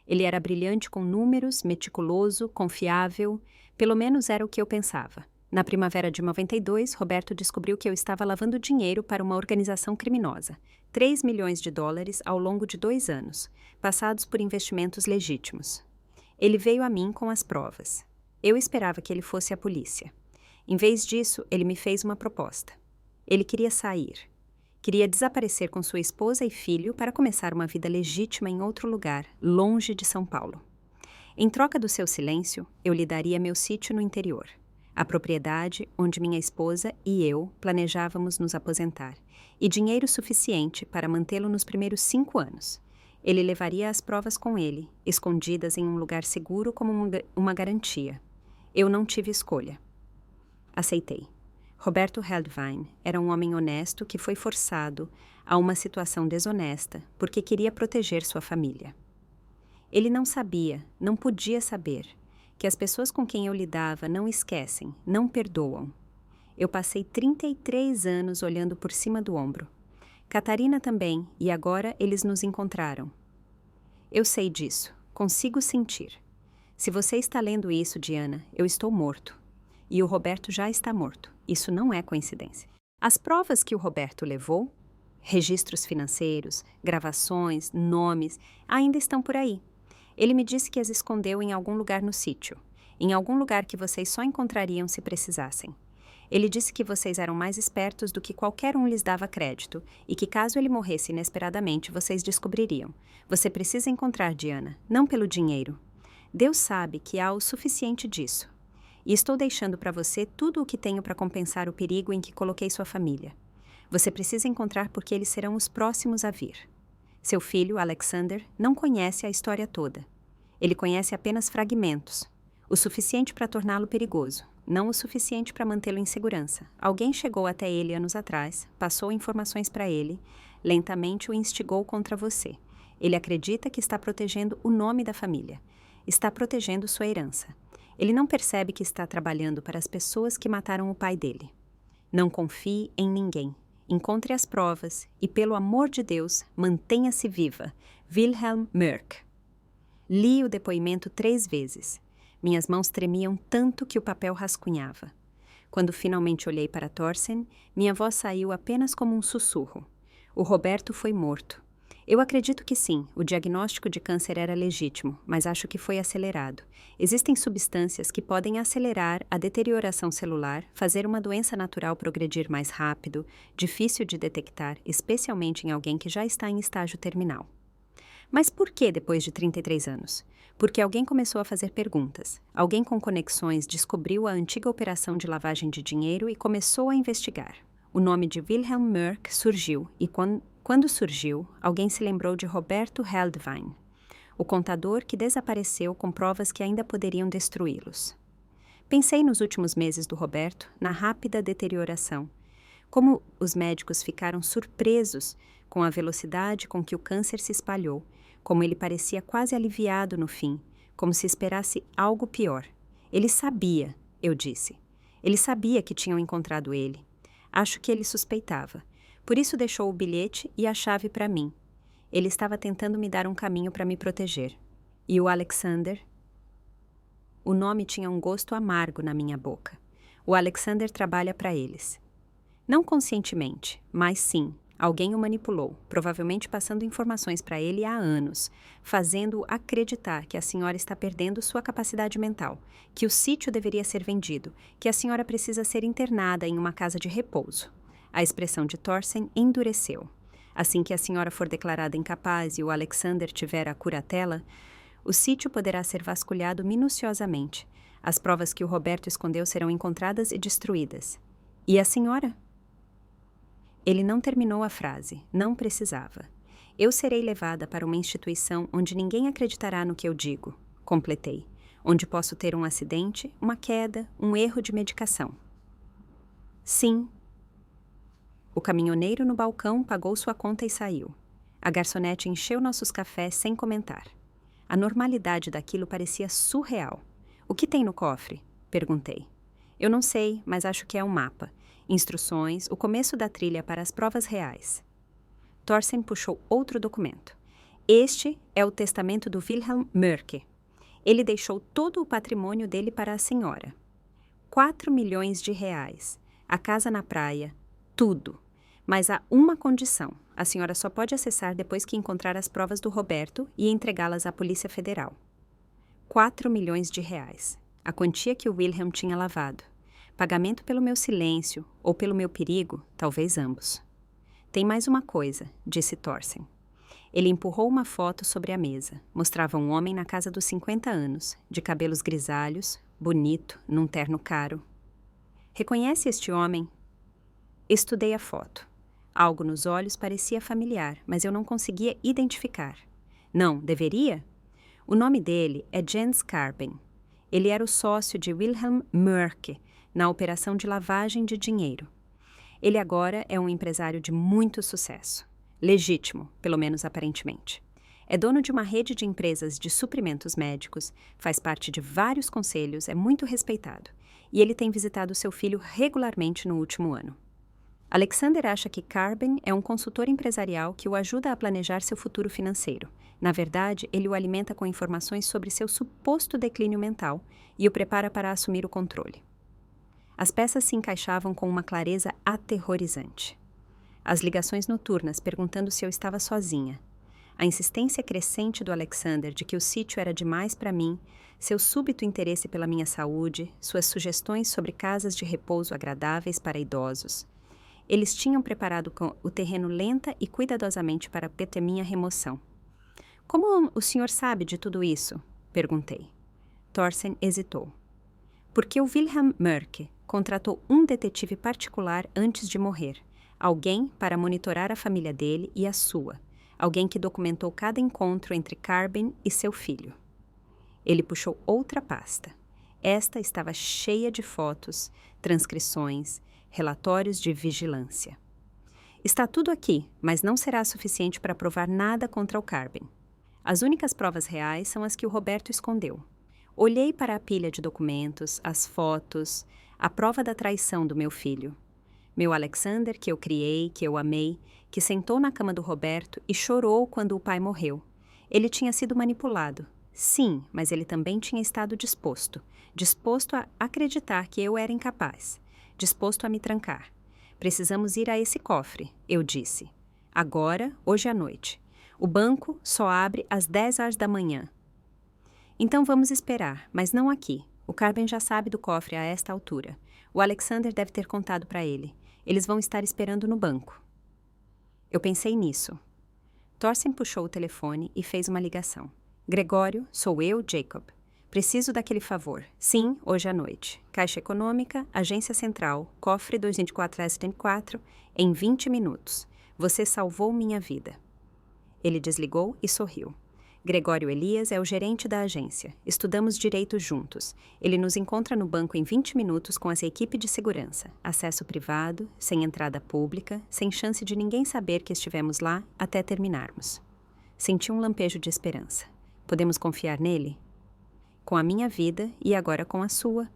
Ele era brilhante com números, meticuloso, confiável, pelo menos era o que eu pensava. Na primavera de 92, Roberto descobriu que eu estava lavando dinheiro para uma organização criminosa, 3 milhões de dólares ao longo de 2 anos, passados por investimentos legítimos. Ele veio a mim com as provas. Eu esperava que ele fosse à polícia. Em vez disso, ele me fez uma proposta. Ele queria sair. Queria desaparecer com sua esposa e filho para começar uma vida legítima em outro lugar, longe de São Paulo. Em troca do seu silêncio, eu lhe daria meu sítio no interior, a propriedade onde minha esposa e eu planejávamos nos aposentar, e dinheiro suficiente para mantê-lo nos primeiros 5 anos. Ele levaria as provas com ele, escondidas em um lugar seguro como uma garantia. Eu não tive escolha. Aceitei. Roberto Heldwein era um homem honesto que foi forçado a uma situação desonesta porque queria proteger sua família. Ele não sabia, não podia saber, que as pessoas com quem eu lidava não esquecem, não perdoam. Eu passei 33 anos olhando por cima do ombro. Katharina também, e agora eles nos encontraram. Eu sei disso, consigo sentir. Se você está lendo isso, Diana, eu estou morto. E o Roberto já está morto. Isso não é coincidência. As provas que o Roberto levou, registros financeiros, gravações, nomes, ainda estão por aí. Ele me disse que as escondeu em algum lugar no sítio, em algum lugar que vocês só encontrariam se precisassem. Ele disse que vocês eram mais espertos do que qualquer um lhes dava crédito e que caso ele morresse inesperadamente, vocês descobririam. Você precisa encontrar Diana, não pelo dinheiro. Deus sabe que há o suficiente disso. E estou deixando para você tudo o que tenho para compensar o perigo em que coloquei sua família. Você precisa encontrar porque eles serão os próximos a vir. Seu filho, Alexander, não conhece a história toda. Ele conhece apenas fragmentos, o suficiente para torná-lo perigoso, não o suficiente para mantê-lo em segurança. Alguém chegou até ele anos atrás, passou informações para ele, lentamente o instigou contra você. Ele acredita que está protegendo o nome da família, está protegendo sua herança. Ele não percebe que está trabalhando para as pessoas que mataram o pai dele. Não confie em ninguém. Encontre as provas e, pelo amor de Deus, mantenha-se viva. Wilhelm Mörk. Li o depoimento 3 vezes. Minhas mãos tremiam tanto que o papel rascunhava. Quando finalmente olhei para Thorsen, minha voz saiu apenas como um sussurro. O Roberto foi morto. Eu acredito que sim, o diagnóstico de câncer era legítimo, mas acho que foi acelerado. Existem substâncias que podem acelerar a deterioração celular, fazer uma doença natural progredir mais rápido, difícil de detectar, especialmente em alguém que já está em estágio terminal. Mas por que depois de 33 anos? Porque alguém começou a fazer perguntas. Alguém com conexões descobriu a antiga operação de lavagem de dinheiro e começou a investigar. O nome de Wilhelm Merck surgiu e quando surgiu, alguém se lembrou de Roberto Heldwein, o contador que desapareceu com provas que ainda poderiam destruí-los. Pensei nos últimos meses do Roberto, na rápida deterioração. Como os médicos ficaram surpresos com a velocidade com que o câncer se espalhou, como ele parecia quase aliviado no fim, como se esperasse algo pior. Ele sabia, eu disse. Ele sabia que tinham encontrado ele. Acho que ele suspeitava. Por isso deixou o bilhete e a chave para mim. Ele estava tentando me dar um caminho para me proteger. E o Alexander? O nome tinha um gosto amargo na minha boca. O Alexander trabalha para eles. Não conscientemente, mas sim, alguém o manipulou, provavelmente passando informações para ele há anos, fazendo-o acreditar que a senhora está perdendo sua capacidade mental, que o sítio deveria ser vendido, que a senhora precisa ser internada em uma casa de repouso. A expressão de Thorsen endureceu. Assim que a senhora for declarada incapaz e o Alexander tiver a curatela, o sítio poderá ser vasculhado minuciosamente. As provas que o Roberto escondeu serão encontradas e destruídas. E a senhora? Ele não terminou a frase. Não precisava. Eu serei levada para uma instituição onde ninguém acreditará no que eu digo, completei. Onde posso ter um acidente, uma queda, um erro de medicação. Sim. O caminhoneiro no balcão pagou sua conta e saiu. A garçonete encheu nossos cafés sem comentar. A normalidade daquilo parecia surreal. O que tem no cofre? Perguntei. Eu não sei, mas acho que é um mapa. Instruções, o começo da trilha para as provas reais. Thorsen puxou outro documento. Este é o testamento do Wilhelm Merck. Ele deixou todo o patrimônio dele para a senhora. 4 milhões de reais. A casa na praia. Tudo. Mas há uma condição. A senhora só pode acessar depois que encontrar as provas do Roberto e entregá-las à Polícia Federal. 4 milhões de reais. A quantia que o Wilhelm tinha lavado. Pagamento pelo meu silêncio ou pelo meu perigo, talvez ambos. Tem mais uma coisa, disse Thorsen. Ele empurrou uma foto sobre a mesa. Mostrava um homem na casa dos 50 anos, de cabelos grisalhos, bonito, num terno caro. Reconhece este homem? Estudei a foto. Algo nos olhos parecia familiar, mas eu não conseguia identificar. Não, deveria? O nome dele é Jens Carben. Ele era o sócio de Wilhelm Merck na operação de lavagem de dinheiro. Ele agora é um empresário de muito sucesso. Legítimo, pelo menos aparentemente. É dono de uma rede de empresas de suprimentos médicos, faz parte de vários conselhos, é muito respeitado. E ele tem visitado seu filho regularmente no último ano. Alexander acha que Carben é um consultor empresarial que o ajuda a planejar seu futuro financeiro. Na verdade, ele o alimenta com informações sobre seu suposto declínio mental e o prepara para assumir o controle. As peças se encaixavam com uma clareza aterrorizante. As ligações noturnas perguntando se eu estava sozinha. A insistência crescente do Alexander de que o sítio era demais para mim, seu súbito interesse pela minha saúde, suas sugestões sobre casas de repouso agradáveis para idosos. Eles tinham preparado o terreno lenta e cuidadosamente para ter minha remoção. Como o senhor sabe de tudo isso? Perguntei. Thorsen hesitou. Porque o Wilhelm Merck contratou um detetive particular antes de morrer, alguém para monitorar a família dele e a sua, alguém que documentou cada encontro entre Carben e seu filho. Ele puxou outra pasta. Esta estava cheia de fotos, transcrições, relatórios de vigilância. Está tudo aqui, mas não será suficiente para provar nada contra o Carben. As únicas provas reais são as que o Roberto escondeu. Olhei para a pilha de documentos, as fotos, a prova da traição do meu filho. Meu Alexander, que eu criei, que eu amei, que sentou na cama do Roberto e chorou quando o pai morreu. Ele tinha sido manipulado. Sim, mas ele também tinha estado disposto a acreditar que eu era incapaz, disposto a me trancar. Precisamos ir a esse cofre, eu disse. Agora, hoje à noite. O banco só abre às 10 horas da manhã. Então vamos esperar, mas não aqui. O Carben já sabe do cofre a esta altura. O Alexander deve ter contado para ele. Eles vão estar esperando no banco. Eu pensei nisso. Thorsten puxou o telefone e fez uma ligação. Gregório, sou eu, Jacob. Preciso daquele favor. Sim, hoje à noite. Caixa Econômica, Agência Central, cofre 224-74, em 20 minutos. Você salvou minha vida. Ele desligou e sorriu. Gregório Elias é o gerente da agência. Estudamos direito juntos. Ele nos encontra no banco em 20 minutos com essa equipe de segurança. Acesso privado, sem entrada pública, sem chance de ninguém saber que estivemos lá até terminarmos. Senti um lampejo de esperança. Podemos confiar nele? Com a minha vida e agora com a sua.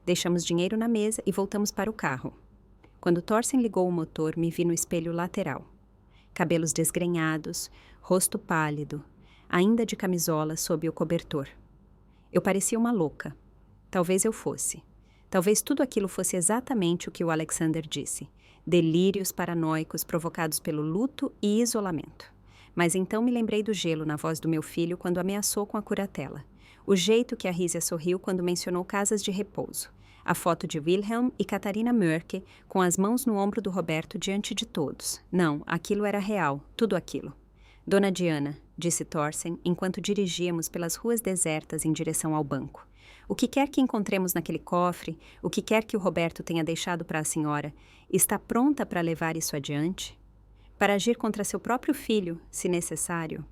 Deixamos dinheiro na mesa e voltamos para o carro. Quando Thorsten ligou o motor, me vi no espelho lateral. Cabelos desgrenhados, rosto pálido, ainda de camisola sob o cobertor. Eu parecia uma louca. Talvez eu fosse. Talvez tudo aquilo fosse exatamente o que o Alexander disse. Delírios paranoicos provocados pelo luto e isolamento. Mas então me lembrei do gelo na voz do meu filho quando ameaçou com a curatela. O jeito que a Rísia sorriu quando mencionou casas de repouso. A foto de Wilhelm e Catarina Mörke com as mãos no ombro do Roberto diante de todos. Não, aquilo era real, tudo aquilo. Dona Diana, disse Thorsten, enquanto dirigíamos pelas ruas desertas em direção ao banco. O que quer que encontremos naquele cofre, o que quer que o Roberto tenha deixado para a senhora, está pronta para levar isso adiante? Para agir contra seu próprio filho, se necessário?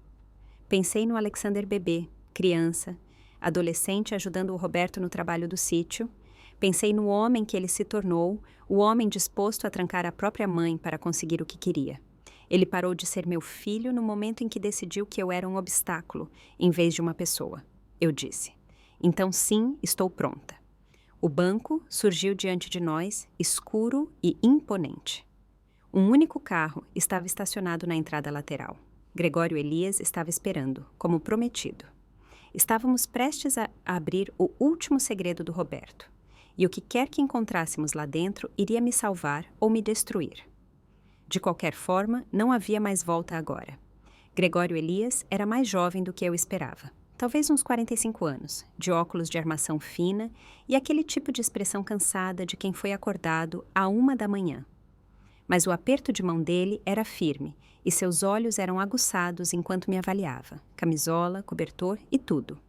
Pensei no Alexander bebê, criança, adolescente ajudando o Roberto no trabalho do sítio. Pensei no homem que ele se tornou, o homem disposto a trancar a própria mãe para conseguir o que queria. Ele parou de ser meu filho no momento em que decidiu que eu era um obstáculo, em vez de uma pessoa. Eu disse. Então sim, estou pronta. O banco surgiu diante de nós, escuro e imponente. Um único carro estava estacionado na entrada lateral. Gregório Elias estava esperando, como prometido. Estávamos prestes a abrir o último segredo do Roberto. E o que quer que encontrássemos lá dentro iria me salvar ou me destruir. De qualquer forma, não havia mais volta agora. Gregório Elias era mais jovem do que eu esperava. Talvez uns 45 anos, de óculos de armação fina e aquele tipo de expressão cansada de quem foi acordado à 1 da manhã. Mas o aperto de mão dele era firme e seus olhos eram aguçados enquanto me avaliava. Camisola, cobertor e tudo.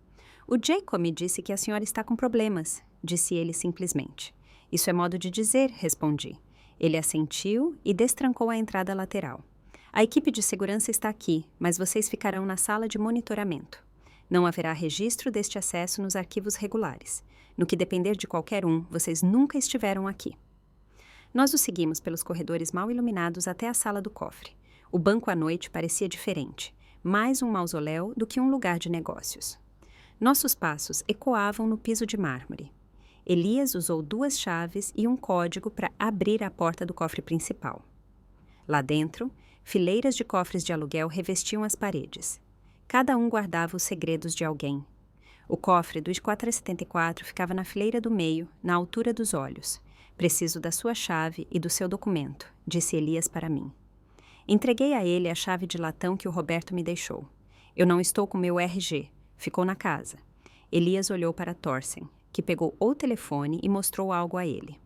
O Jacob me disse que a senhora está com problemas, disse ele simplesmente. Isso é modo de dizer, respondi. Ele assentiu e destrancou a entrada lateral. A equipe de segurança está aqui, mas vocês ficarão na sala de monitoramento. Não haverá registro deste acesso nos arquivos regulares. No que depender de qualquer um, vocês nunca estiveram aqui. Nós o seguimos pelos corredores mal iluminados até a sala do cofre. O banco à noite parecia diferente, mais um mausoléu do que um lugar de negócios. Nossos passos ecoavam no piso de mármore. Elias usou 2 chaves e um código para abrir a porta do cofre principal. Lá dentro, fileiras de cofres de aluguel revestiam as paredes. Cada um guardava os segredos de alguém. O cofre do 474 ficava na fileira do meio, na altura dos olhos. Preciso da sua chave e do seu documento, disse Elias para mim. Entreguei a ele a chave de latão que o Roberto me deixou. Eu não estou com meu RG. Ficou na casa. Elias olhou para Thorsten, que pegou o telefone e mostrou algo a ele.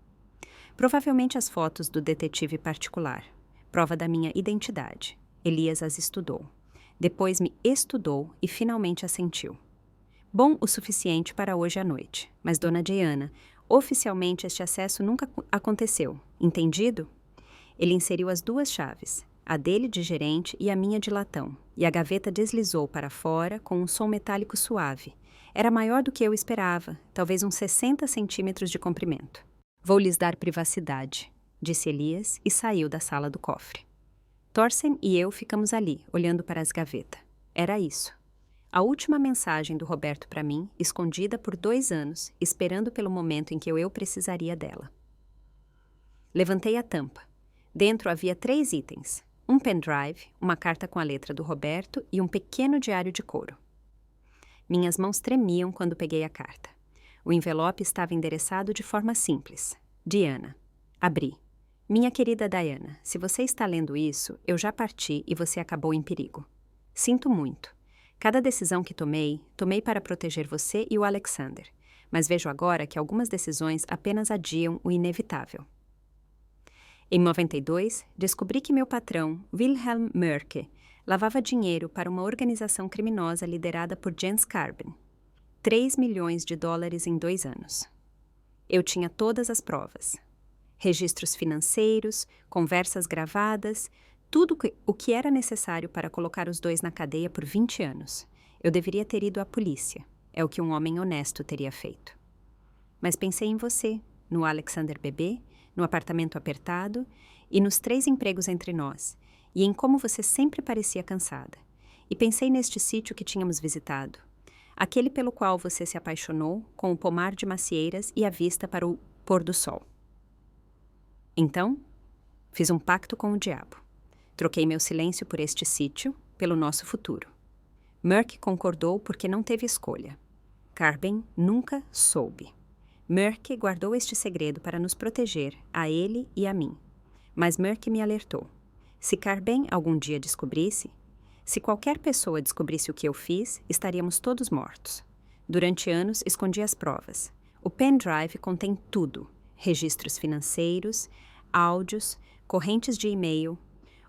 Provavelmente as fotos do detetive particular. Prova da minha identidade. Elias as estudou. Depois me estudou e finalmente assentiu. Bom o suficiente para hoje à noite. Mas, Dona Diana, oficialmente este acesso nunca aconteceu. Entendido? Ele inseriu as 2 chaves, a dele de gerente e a minha de latão, e a gaveta deslizou para fora com um som metálico suave. Era maior do que eu esperava, talvez uns 60 centímetros de comprimento. Vou lhes dar privacidade, disse Elias e saiu da sala do cofre. Thorsten e eu ficamos ali, olhando para as gavetas. Era isso. A última mensagem do Roberto para mim, escondida por 2 anos, esperando pelo momento em que eu precisaria dela. Levantei a tampa. Dentro havia 3 itens. Um pendrive, uma carta com a letra do Roberto e um pequeno diário de couro. Minhas mãos tremiam quando peguei a carta. O envelope estava endereçado de forma simples. Diana. Abri. Minha querida Diana, se você está lendo isso, eu já parti e você acabou em perigo. Sinto muito. Cada decisão que tomei para proteger você e o Alexander. Mas vejo agora que algumas decisões apenas adiam o inevitável. Em 92, descobri que meu patrão, Wilhelm Mörke, lavava dinheiro para uma organização criminosa liderada por Jens Carbon. 3 milhões de dólares em 2 anos. Eu tinha todas as provas. Registros financeiros, conversas gravadas, tudo o que era necessário para colocar os dois na cadeia por 20 anos. Eu deveria ter ido à polícia. É o que um homem honesto teria feito. Mas pensei em você, no Alexander bebê, no apartamento apertado e nos 3 empregos entre nós, e em como você sempre parecia cansada. E pensei neste sítio que tínhamos visitado, aquele pelo qual você se apaixonou, com o pomar de macieiras e a vista para o pôr do sol. Então, fiz um pacto com o diabo. Troquei meu silêncio por este sítio, pelo nosso futuro. Merck concordou porque não teve escolha. Carbon nunca soube. Merck guardou este segredo para nos proteger, a ele e a mim. Mas Merck me alertou. Se Carbon algum dia descobrisse, se qualquer pessoa descobrisse o que eu fiz, estaríamos todos mortos. Durante anos, escondi as provas. O pendrive contém tudo: registros financeiros, áudios, correntes de e-mail,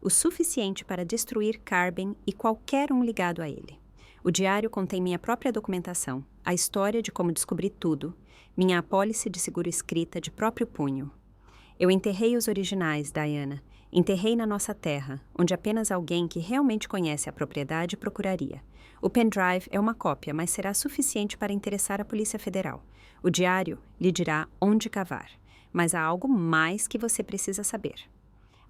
o suficiente para destruir Carbon e qualquer um ligado a ele. O diário contém minha própria documentação, a história de como descobri tudo, minha apólice de seguro escrita de próprio punho. Eu enterrei os originais, Diana. Enterrei na nossa terra, onde apenas alguém que realmente conhece a propriedade procuraria. O pendrive é uma cópia, mas será suficiente para interessar a Polícia Federal. O diário lhe dirá onde cavar. Mas há algo mais que você precisa saber.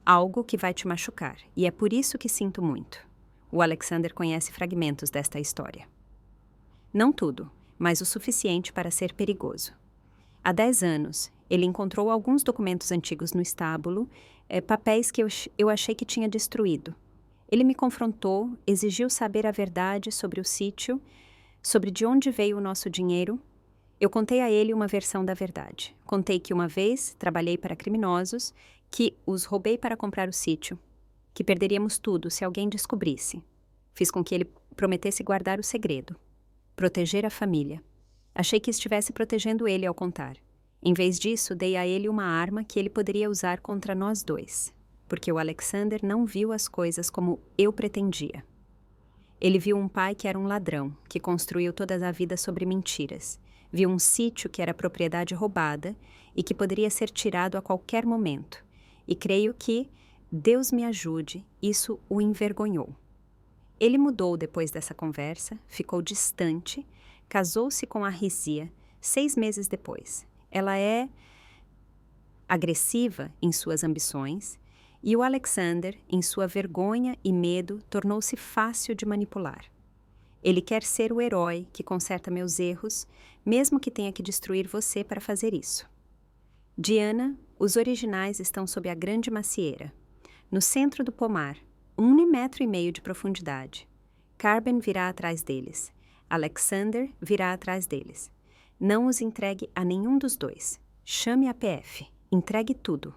Algo que vai te machucar, e é por isso que sinto muito. O Alexander conhece fragmentos desta história. Não tudo, mas o suficiente para ser perigoso. Há 10 anos, ele encontrou alguns documentos antigos no estábulo, papéis que eu achei que tinha destruído. Ele me confrontou, exigiu saber a verdade sobre o sítio, sobre de onde veio o nosso dinheiro. Eu contei a ele uma versão da verdade. Contei que uma vez trabalhei para criminosos, que os roubei para comprar o sítio, que perderíamos tudo se alguém descobrisse. Fiz com que ele prometesse guardar o segredo, proteger a família. Achei que estivesse protegendo ele ao contar. Em vez disso, dei a ele uma arma que ele poderia usar contra nós dois, porque o Alexander não viu as coisas como eu pretendia. Ele viu um pai que era um ladrão, que construiu toda a vida sobre mentiras. Viu um sítio que era propriedade roubada e que poderia ser tirado a qualquer momento. E creio que, Deus me ajude, isso o envergonhou. Ele mudou depois dessa conversa, ficou distante, casou-se com a Rizia 6 meses depois. Ela é agressiva em suas ambições e o Alexander, em sua vergonha e medo, tornou-se fácil de manipular. Ele quer ser o herói que conserta meus erros, mesmo que tenha que destruir você para fazer isso. Diana, os originais estão sob a grande macieira, no centro do pomar, 1,5 metros de profundidade. Carbon virá atrás deles. Alexander virá atrás deles. Não os entregue a nenhum dos dois. Chame a PF. Entregue tudo.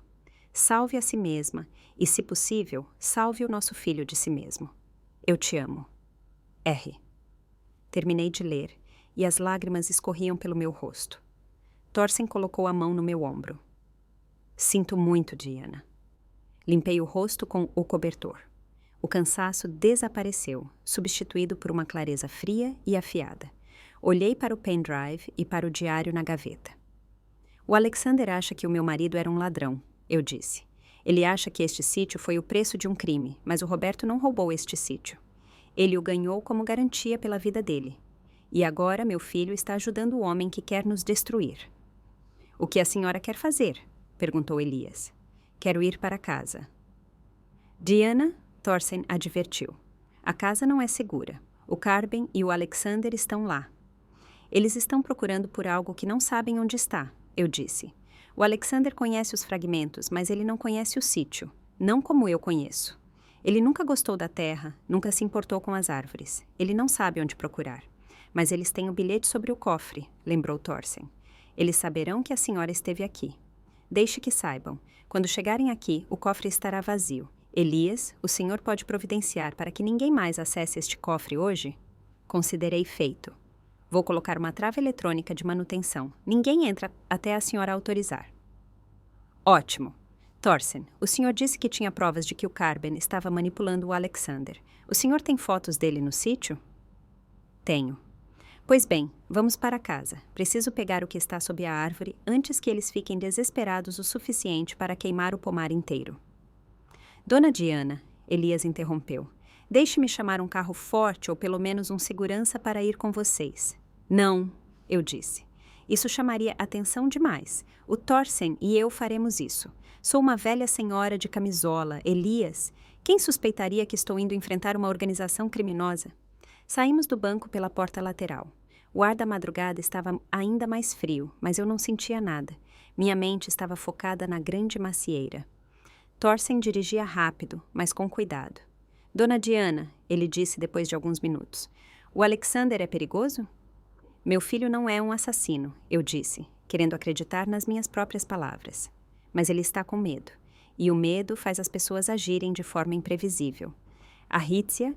Salve a si mesma e, se possível, salve o nosso filho de si mesmo. Eu te amo. R. Terminei de ler e as lágrimas escorriam pelo meu rosto. Thorsen colocou a mão no meu ombro. Sinto muito, Diana. Limpei o rosto com o cobertor. O cansaço desapareceu, substituído por uma clareza fria e afiada. Olhei para o pendrive e para o diário na gaveta. O Alexander acha que o meu marido era um ladrão, eu disse. Ele acha que este sítio foi o preço de um crime, mas o Roberto não roubou este sítio. Ele o ganhou como garantia pela vida dele. E agora meu filho está ajudando o homem que quer nos destruir. O que a senhora quer fazer? Perguntou Elias. Quero ir para casa. Diana, Thorsen advertiu. A casa não é segura. O Carbon e o Alexander estão lá. Eles estão procurando por algo que não sabem onde está, eu disse. O Alexander conhece os fragmentos, mas ele não conhece o sítio. Não como eu conheço. Ele nunca gostou da terra, nunca se importou com as árvores. Ele não sabe onde procurar. Mas eles têm o bilhete sobre o cofre, lembrou Thorsen. Eles saberão que a senhora esteve aqui. Deixe que saibam. Quando chegarem aqui, o cofre estará vazio. Elias, o senhor pode providenciar para que ninguém mais acesse este cofre hoje? Considerei feito. Vou colocar uma trava eletrônica de manutenção. Ninguém entra até a senhora autorizar. Ótimo. Thorsen, o senhor disse que tinha provas de que o Carben estava manipulando o Alexander. O senhor tem fotos dele no sítio? Tenho. Pois bem, vamos para casa. Preciso pegar o que está sob a árvore antes que eles fiquem desesperados o suficiente para queimar o pomar inteiro. Dona Diana, Elias interrompeu, deixe-me chamar um carro forte ou pelo menos um segurança para ir com vocês. Não, eu disse. Isso chamaria atenção demais. O Thorsen e eu faremos isso. Sou uma velha senhora de camisola, Elias. Quem suspeitaria que estou indo enfrentar uma organização criminosa? Saímos do banco pela porta lateral. O ar da madrugada estava ainda mais frio, mas eu não sentia nada. Minha mente estava focada na grande macieira. Thorsen dirigia rápido, mas com cuidado. Dona Diana, ele disse depois de alguns minutos, o Alexander é perigoso? Meu filho não é um assassino, eu disse, querendo acreditar nas minhas próprias palavras. Mas ele está com medo, e o medo faz as pessoas agirem de forma imprevisível. A Rítzia,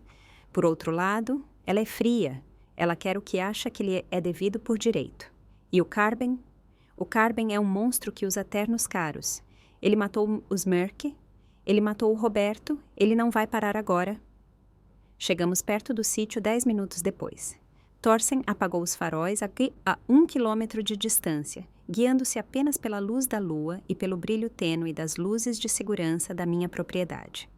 por outro lado, ela é fria. Ela quer o que acha que lhe é devido por direito. E o Carben? O Carben é um monstro que usa ternos caros. Ele matou os Merck, ele matou o Roberto, ele não vai parar agora. Chegamos perto do sítio 10 minutos depois. Thorsen apagou os faróis a 1 quilômetro de distância, guiando-se apenas pela luz da lua e pelo brilho tênue das luzes de segurança da minha propriedade.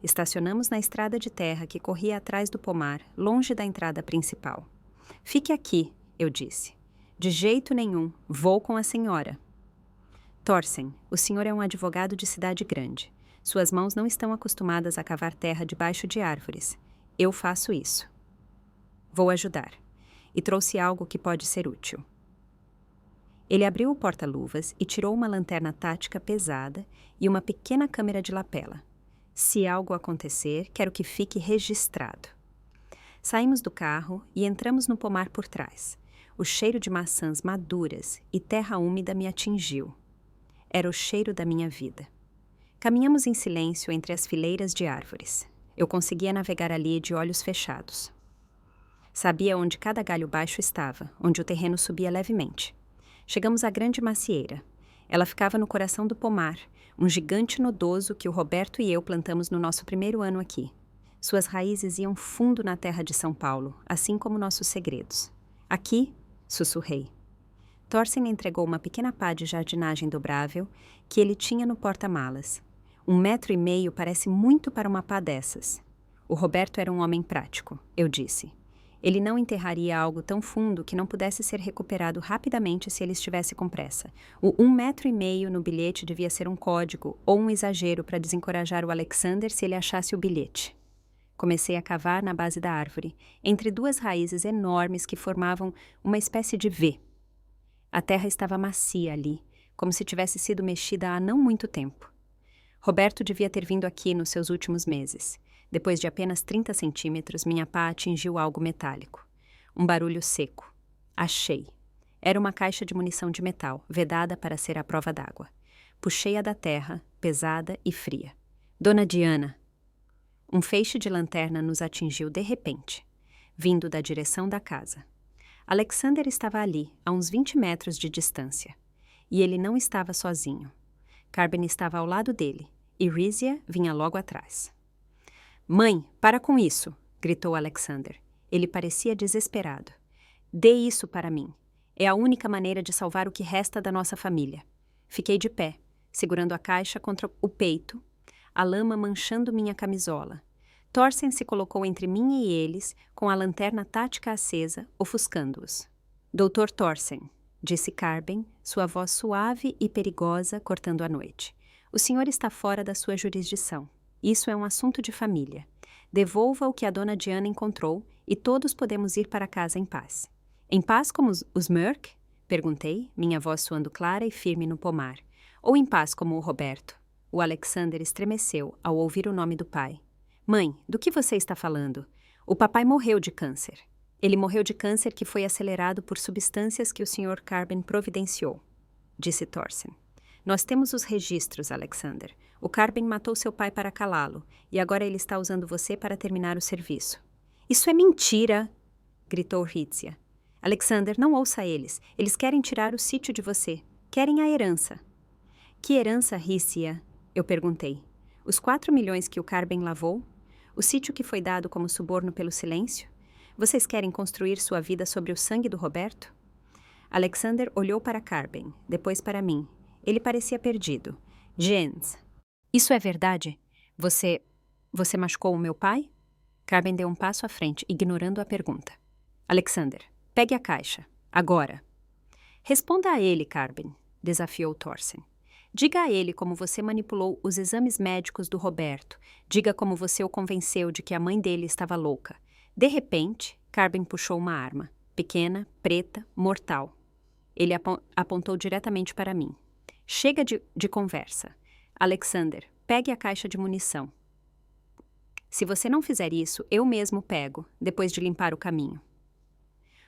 Estacionamos na estrada de terra que corria atrás do pomar, longe da entrada principal. Fique aqui, eu disse. De jeito nenhum, vou com a senhora. Thorsen, o senhor é um advogado de cidade grande. Suas mãos não estão acostumadas a cavar terra debaixo de árvores. Eu faço isso. Vou ajudar. E trouxe algo que pode ser útil. Ele abriu o porta-luvas e tirou uma lanterna tática pesada e uma pequena câmera de lapela. Se algo acontecer, quero que fique registrado. Saímos do carro e entramos no pomar por trás. O cheiro de maçãs maduras e terra úmida me atingiu. Era o cheiro da minha vida. Caminhamos em silêncio entre as fileiras de árvores. Eu conseguia navegar ali de olhos fechados. Sabia onde cada galho baixo estava, onde o terreno subia levemente. Chegamos à grande macieira. Ela ficava no coração do pomar, um gigante nodoso que o Roberto e eu plantamos no nosso primeiro ano aqui. Suas raízes iam fundo na terra de São Paulo, assim como nossos segredos. Aqui, sussurrei. Thorsen entregou uma pequena pá de jardinagem dobrável que ele tinha no porta-malas. 1,5 metros parece muito para uma pá dessas. O Roberto era um homem prático, eu disse. Ele não enterraria algo tão fundo que não pudesse ser recuperado rapidamente se ele estivesse com pressa. O 1,5 metros no bilhete devia ser um código ou um exagero para desencorajar o Alexander se ele achasse o bilhete. Comecei a cavar na base da árvore, entre duas raízes enormes que formavam uma espécie de V. A terra estava macia ali, como se tivesse sido mexida há não muito tempo. Roberto devia ter vindo aqui nos seus últimos meses. Depois de apenas 30 centímetros, minha pá atingiu algo metálico. Um barulho seco. Achei. Era uma caixa de munição de metal, vedada para ser à prova d'água. Puxei-a da terra, pesada e fria. Dona Diana. Um feixe de lanterna nos atingiu de repente, vindo da direção da casa. Alexander estava ali, a uns 20 metros de distância. E ele não estava sozinho. Carben estava ao lado dele, e Rízia vinha logo atrás. Mãe, para com isso, gritou Alexander. Ele parecia desesperado. Dê isso para mim. É a única maneira de salvar o que resta da nossa família. Fiquei de pé, segurando a caixa contra o peito, a lama manchando minha camisola. Thorsen se colocou entre mim e eles, com a lanterna tática acesa, ofuscando-os. Dr. Thorsen, disse Carben, sua voz suave e perigosa cortando a noite. O senhor está fora da sua jurisdição. Isso é um assunto de família. Devolva o que a dona Diana encontrou e todos podemos ir para casa em paz. Em paz como os Merck? Perguntei, minha voz soando clara e firme no pomar. Ou em paz como o Roberto? O Alexander estremeceu ao ouvir o nome do pai. Mãe, do que você está falando? O papai morreu de câncer. Ele morreu de câncer que foi acelerado por substâncias que o Sr. Carben providenciou, disse Thorsen. Nós temos os registros, Alexander. O Carben matou seu pai para calá-lo, e agora ele está usando você para terminar o serviço. Isso é mentira! Gritou Rítzia. Alexander, não ouça eles. Eles querem tirar o sítio de você. Querem a herança. Que herança, Rítzia? Eu perguntei. Os 4 milhões que o Carben lavou? O sítio que foi dado como suborno pelo silêncio? Vocês querem construir sua vida sobre o sangue do Roberto? Alexander olhou para Carben, depois para mim. Ele parecia perdido. Jens, isso é verdade? Você machucou o meu pai? Carben deu um passo à frente, ignorando a pergunta. Alexander, pegue a caixa. Agora. Responda a ele, Carben, desafiou Thorsen. Diga a ele como você manipulou os exames médicos do Roberto. Diga como você o convenceu de que a mãe dele estava louca. De repente, Carben puxou uma arma. Pequena, preta, mortal. Ele apontou diretamente para mim. Chega de conversa. Alexander, pegue a caixa de munição. Se você não fizer isso, eu mesmo pego, depois de limpar o caminho.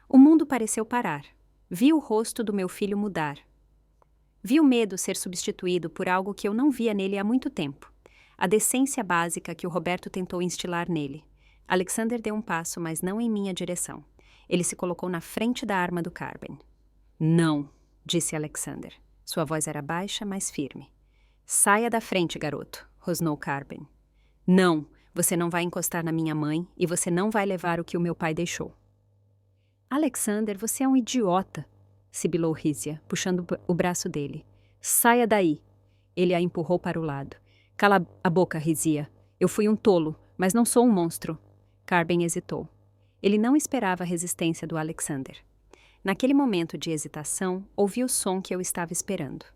O mundo pareceu parar. Vi o rosto do meu filho mudar. Vi o medo ser substituído por algo que eu não via nele há muito tempo. A decência básica que o Roberto tentou instilar nele. Alexander deu um passo, mas não em minha direção. Ele se colocou na frente da arma do Carben. Não, disse Alexander. Sua voz era baixa, mas firme. Saia da frente, garoto, rosnou Carben. Não, você não vai encostar na minha mãe e você não vai levar o que o meu pai deixou. Alexander, você é um idiota, sibilou Rízia, puxando o braço dele. Saia daí. Ele a empurrou para o lado. Cala a boca, Rízia. Eu fui um tolo, mas não sou um monstro. Carben hesitou. Ele não esperava a resistência do Alexander. Naquele momento de hesitação, ouvi o som que eu estava esperando.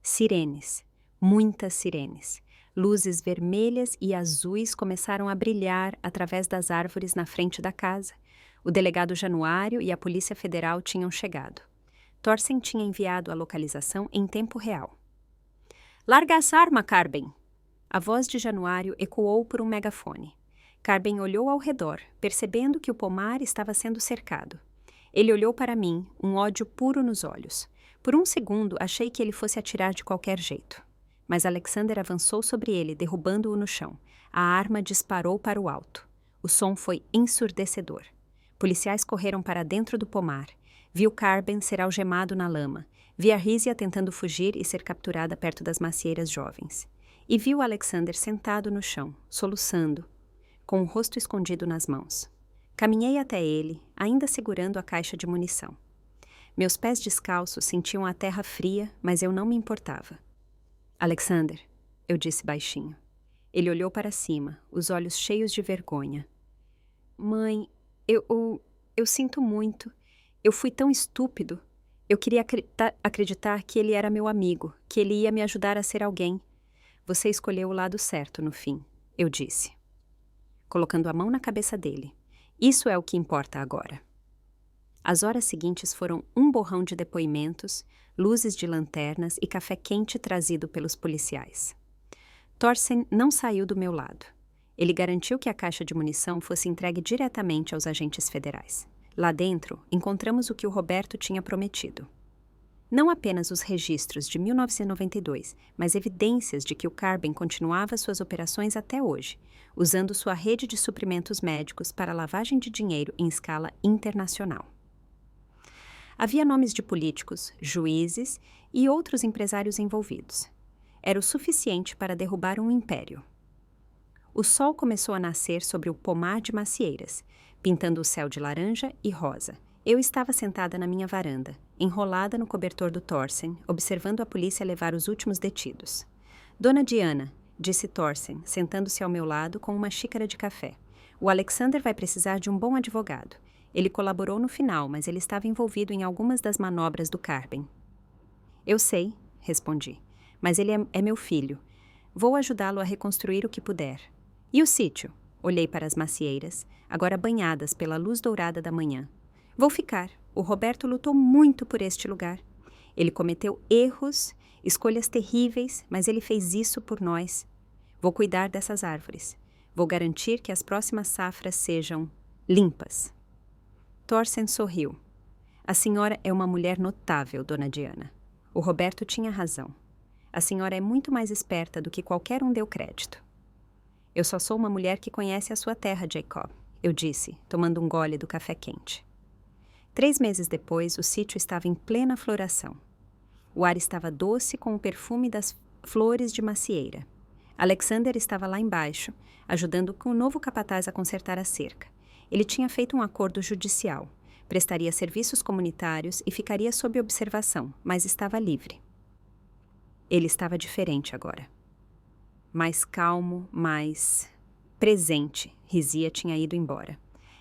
Sirenes. Muitas sirenes. Luzes vermelhas e azuis começaram a brilhar através das árvores na frente da casa. O delegado Januário e a Polícia Federal tinham chegado. Thorsen tinha enviado a localização em tempo real. Larga essa arma, Carben! A voz de Januário ecoou por um megafone. Carben olhou ao redor, percebendo que o pomar estava sendo cercado. Ele olhou para mim, um ódio puro nos olhos. Por um segundo, achei que ele fosse atirar de qualquer jeito. Mas Alexander avançou sobre ele, derrubando-o no chão. A arma disparou para o alto. O som foi ensurdecedor. Policiais correram para dentro do pomar. Vi o Carben ser algemado na lama. Vi a Rízia tentando fugir e ser capturada perto das macieiras jovens. E vi o Alexander sentado no chão, soluçando, com o rosto escondido nas mãos. Caminhei até ele, ainda segurando a caixa de munição. Meus pés descalços sentiam a terra fria, mas eu não me importava. Alexander, eu disse baixinho. Ele olhou para cima, os olhos cheios de vergonha. Mãe, eu sinto muito. Eu fui tão estúpido. Eu queria acreditar que ele era meu amigo, que ele ia me ajudar a ser alguém. Você escolheu o lado certo no fim, eu disse, colocando a mão na cabeça dele. Isso é o que importa agora. As horas seguintes foram um borrão de depoimentos, luzes de lanternas e café quente trazido pelos policiais. Thorsen não saiu do meu lado. Ele garantiu que a caixa de munição fosse entregue diretamente aos agentes federais. Lá dentro, encontramos o que o Roberto tinha prometido. Não apenas os registros de 1992, mas evidências de que o Carben continuava suas operações até hoje, usando sua rede de suprimentos médicos para lavagem de dinheiro em escala internacional. Havia nomes de políticos, juízes e outros empresários envolvidos. Era o suficiente para derrubar um império. O sol começou a nascer sobre o pomar de macieiras, pintando o céu de laranja e rosa. Eu estava sentada na minha varanda, enrolada no cobertor do Thorsen, observando a polícia levar os últimos detidos. Dona Diana, disse Thorsen, sentando-se ao meu lado com uma xícara de café. O Alexander vai precisar de um bom advogado. Ele colaborou no final, mas ele estava envolvido em algumas das manobras do Carben. Eu sei, respondi, mas ele é meu filho. Vou ajudá-lo a reconstruir o que puder. E o sítio? Olhei para as macieiras, agora banhadas pela luz dourada da manhã. Vou ficar. O Roberto lutou muito por este lugar. Ele cometeu erros, escolhas terríveis, mas ele fez isso por nós. Vou cuidar dessas árvores. Vou garantir que as próximas safras sejam limpas. Thorsen sorriu. A senhora é uma mulher notável, Dona Diana. O Roberto tinha razão. A senhora é muito mais esperta do que qualquer um deu crédito. Eu só sou uma mulher que conhece a sua terra, Jacob, eu disse, tomando um gole do café quente. 3 meses depois, o sítio estava em plena floração. O ar estava doce com o perfume das flores de macieira. Alexander estava lá embaixo, ajudando o novo capataz a consertar a cerca. Ele tinha feito um acordo judicial. Prestaria serviços comunitários e ficaria sob observação, mas estava livre. Ele estava diferente agora. Mais calmo, mais presente. Rizia tinha ido embora.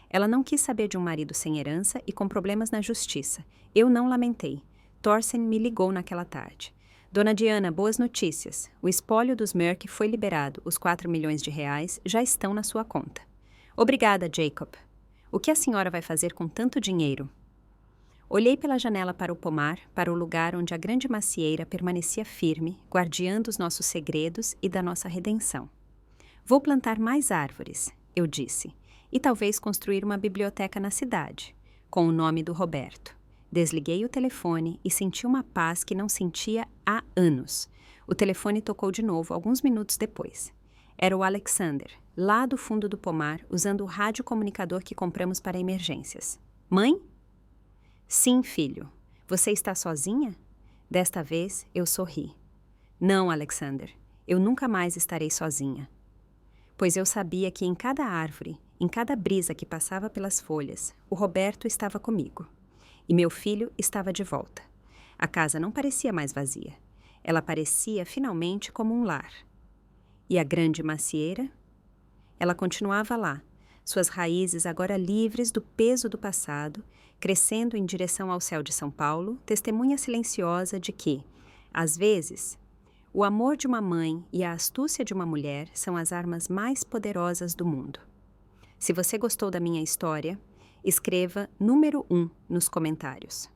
Ela não quis saber de um marido sem herança e com problemas na justiça. Eu não lamentei. Thorsen me ligou naquela tarde. Dona Diana, boas notícias. O espólio dos Merck foi liberado. Os 4 milhões de reais já estão na sua conta. Obrigada, Jacob. O que a senhora vai fazer com tanto dinheiro? Olhei pela janela para o pomar, para o lugar onde a grande macieira permanecia firme, guardiando os nossos segredos e da nossa redenção. Vou plantar mais árvores, eu disse, e talvez construir uma biblioteca na cidade, com o nome do Roberto. Desliguei o telefone e senti uma paz que não sentia há anos. O telefone tocou de novo alguns minutos depois. Era o Alexander, lá do fundo do pomar, usando o radiocomunicador que compramos para emergências. Mãe? Sim, filho. Você está sozinha? Desta vez, eu sorri. Não, Alexander. Eu nunca mais estarei sozinha. Pois eu sabia que em cada árvore, em cada brisa que passava pelas folhas, o Roberto estava comigo. E meu filho estava de volta. A casa não parecia mais vazia. Ela parecia, finalmente, como um lar. E a grande macieira? Ela continuava lá, suas raízes agora livres do peso do passado, crescendo em direção ao céu de São Paulo, testemunha silenciosa de que, às vezes, o amor de uma mãe e a astúcia de uma mulher são as armas mais poderosas do mundo. Se você gostou da minha história, escreva número 1 nos comentários.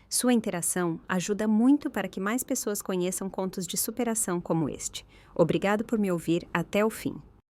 Sua interação ajuda muito para que mais pessoas conheçam contos de superação como este. Obrigado por me ouvir até o fim.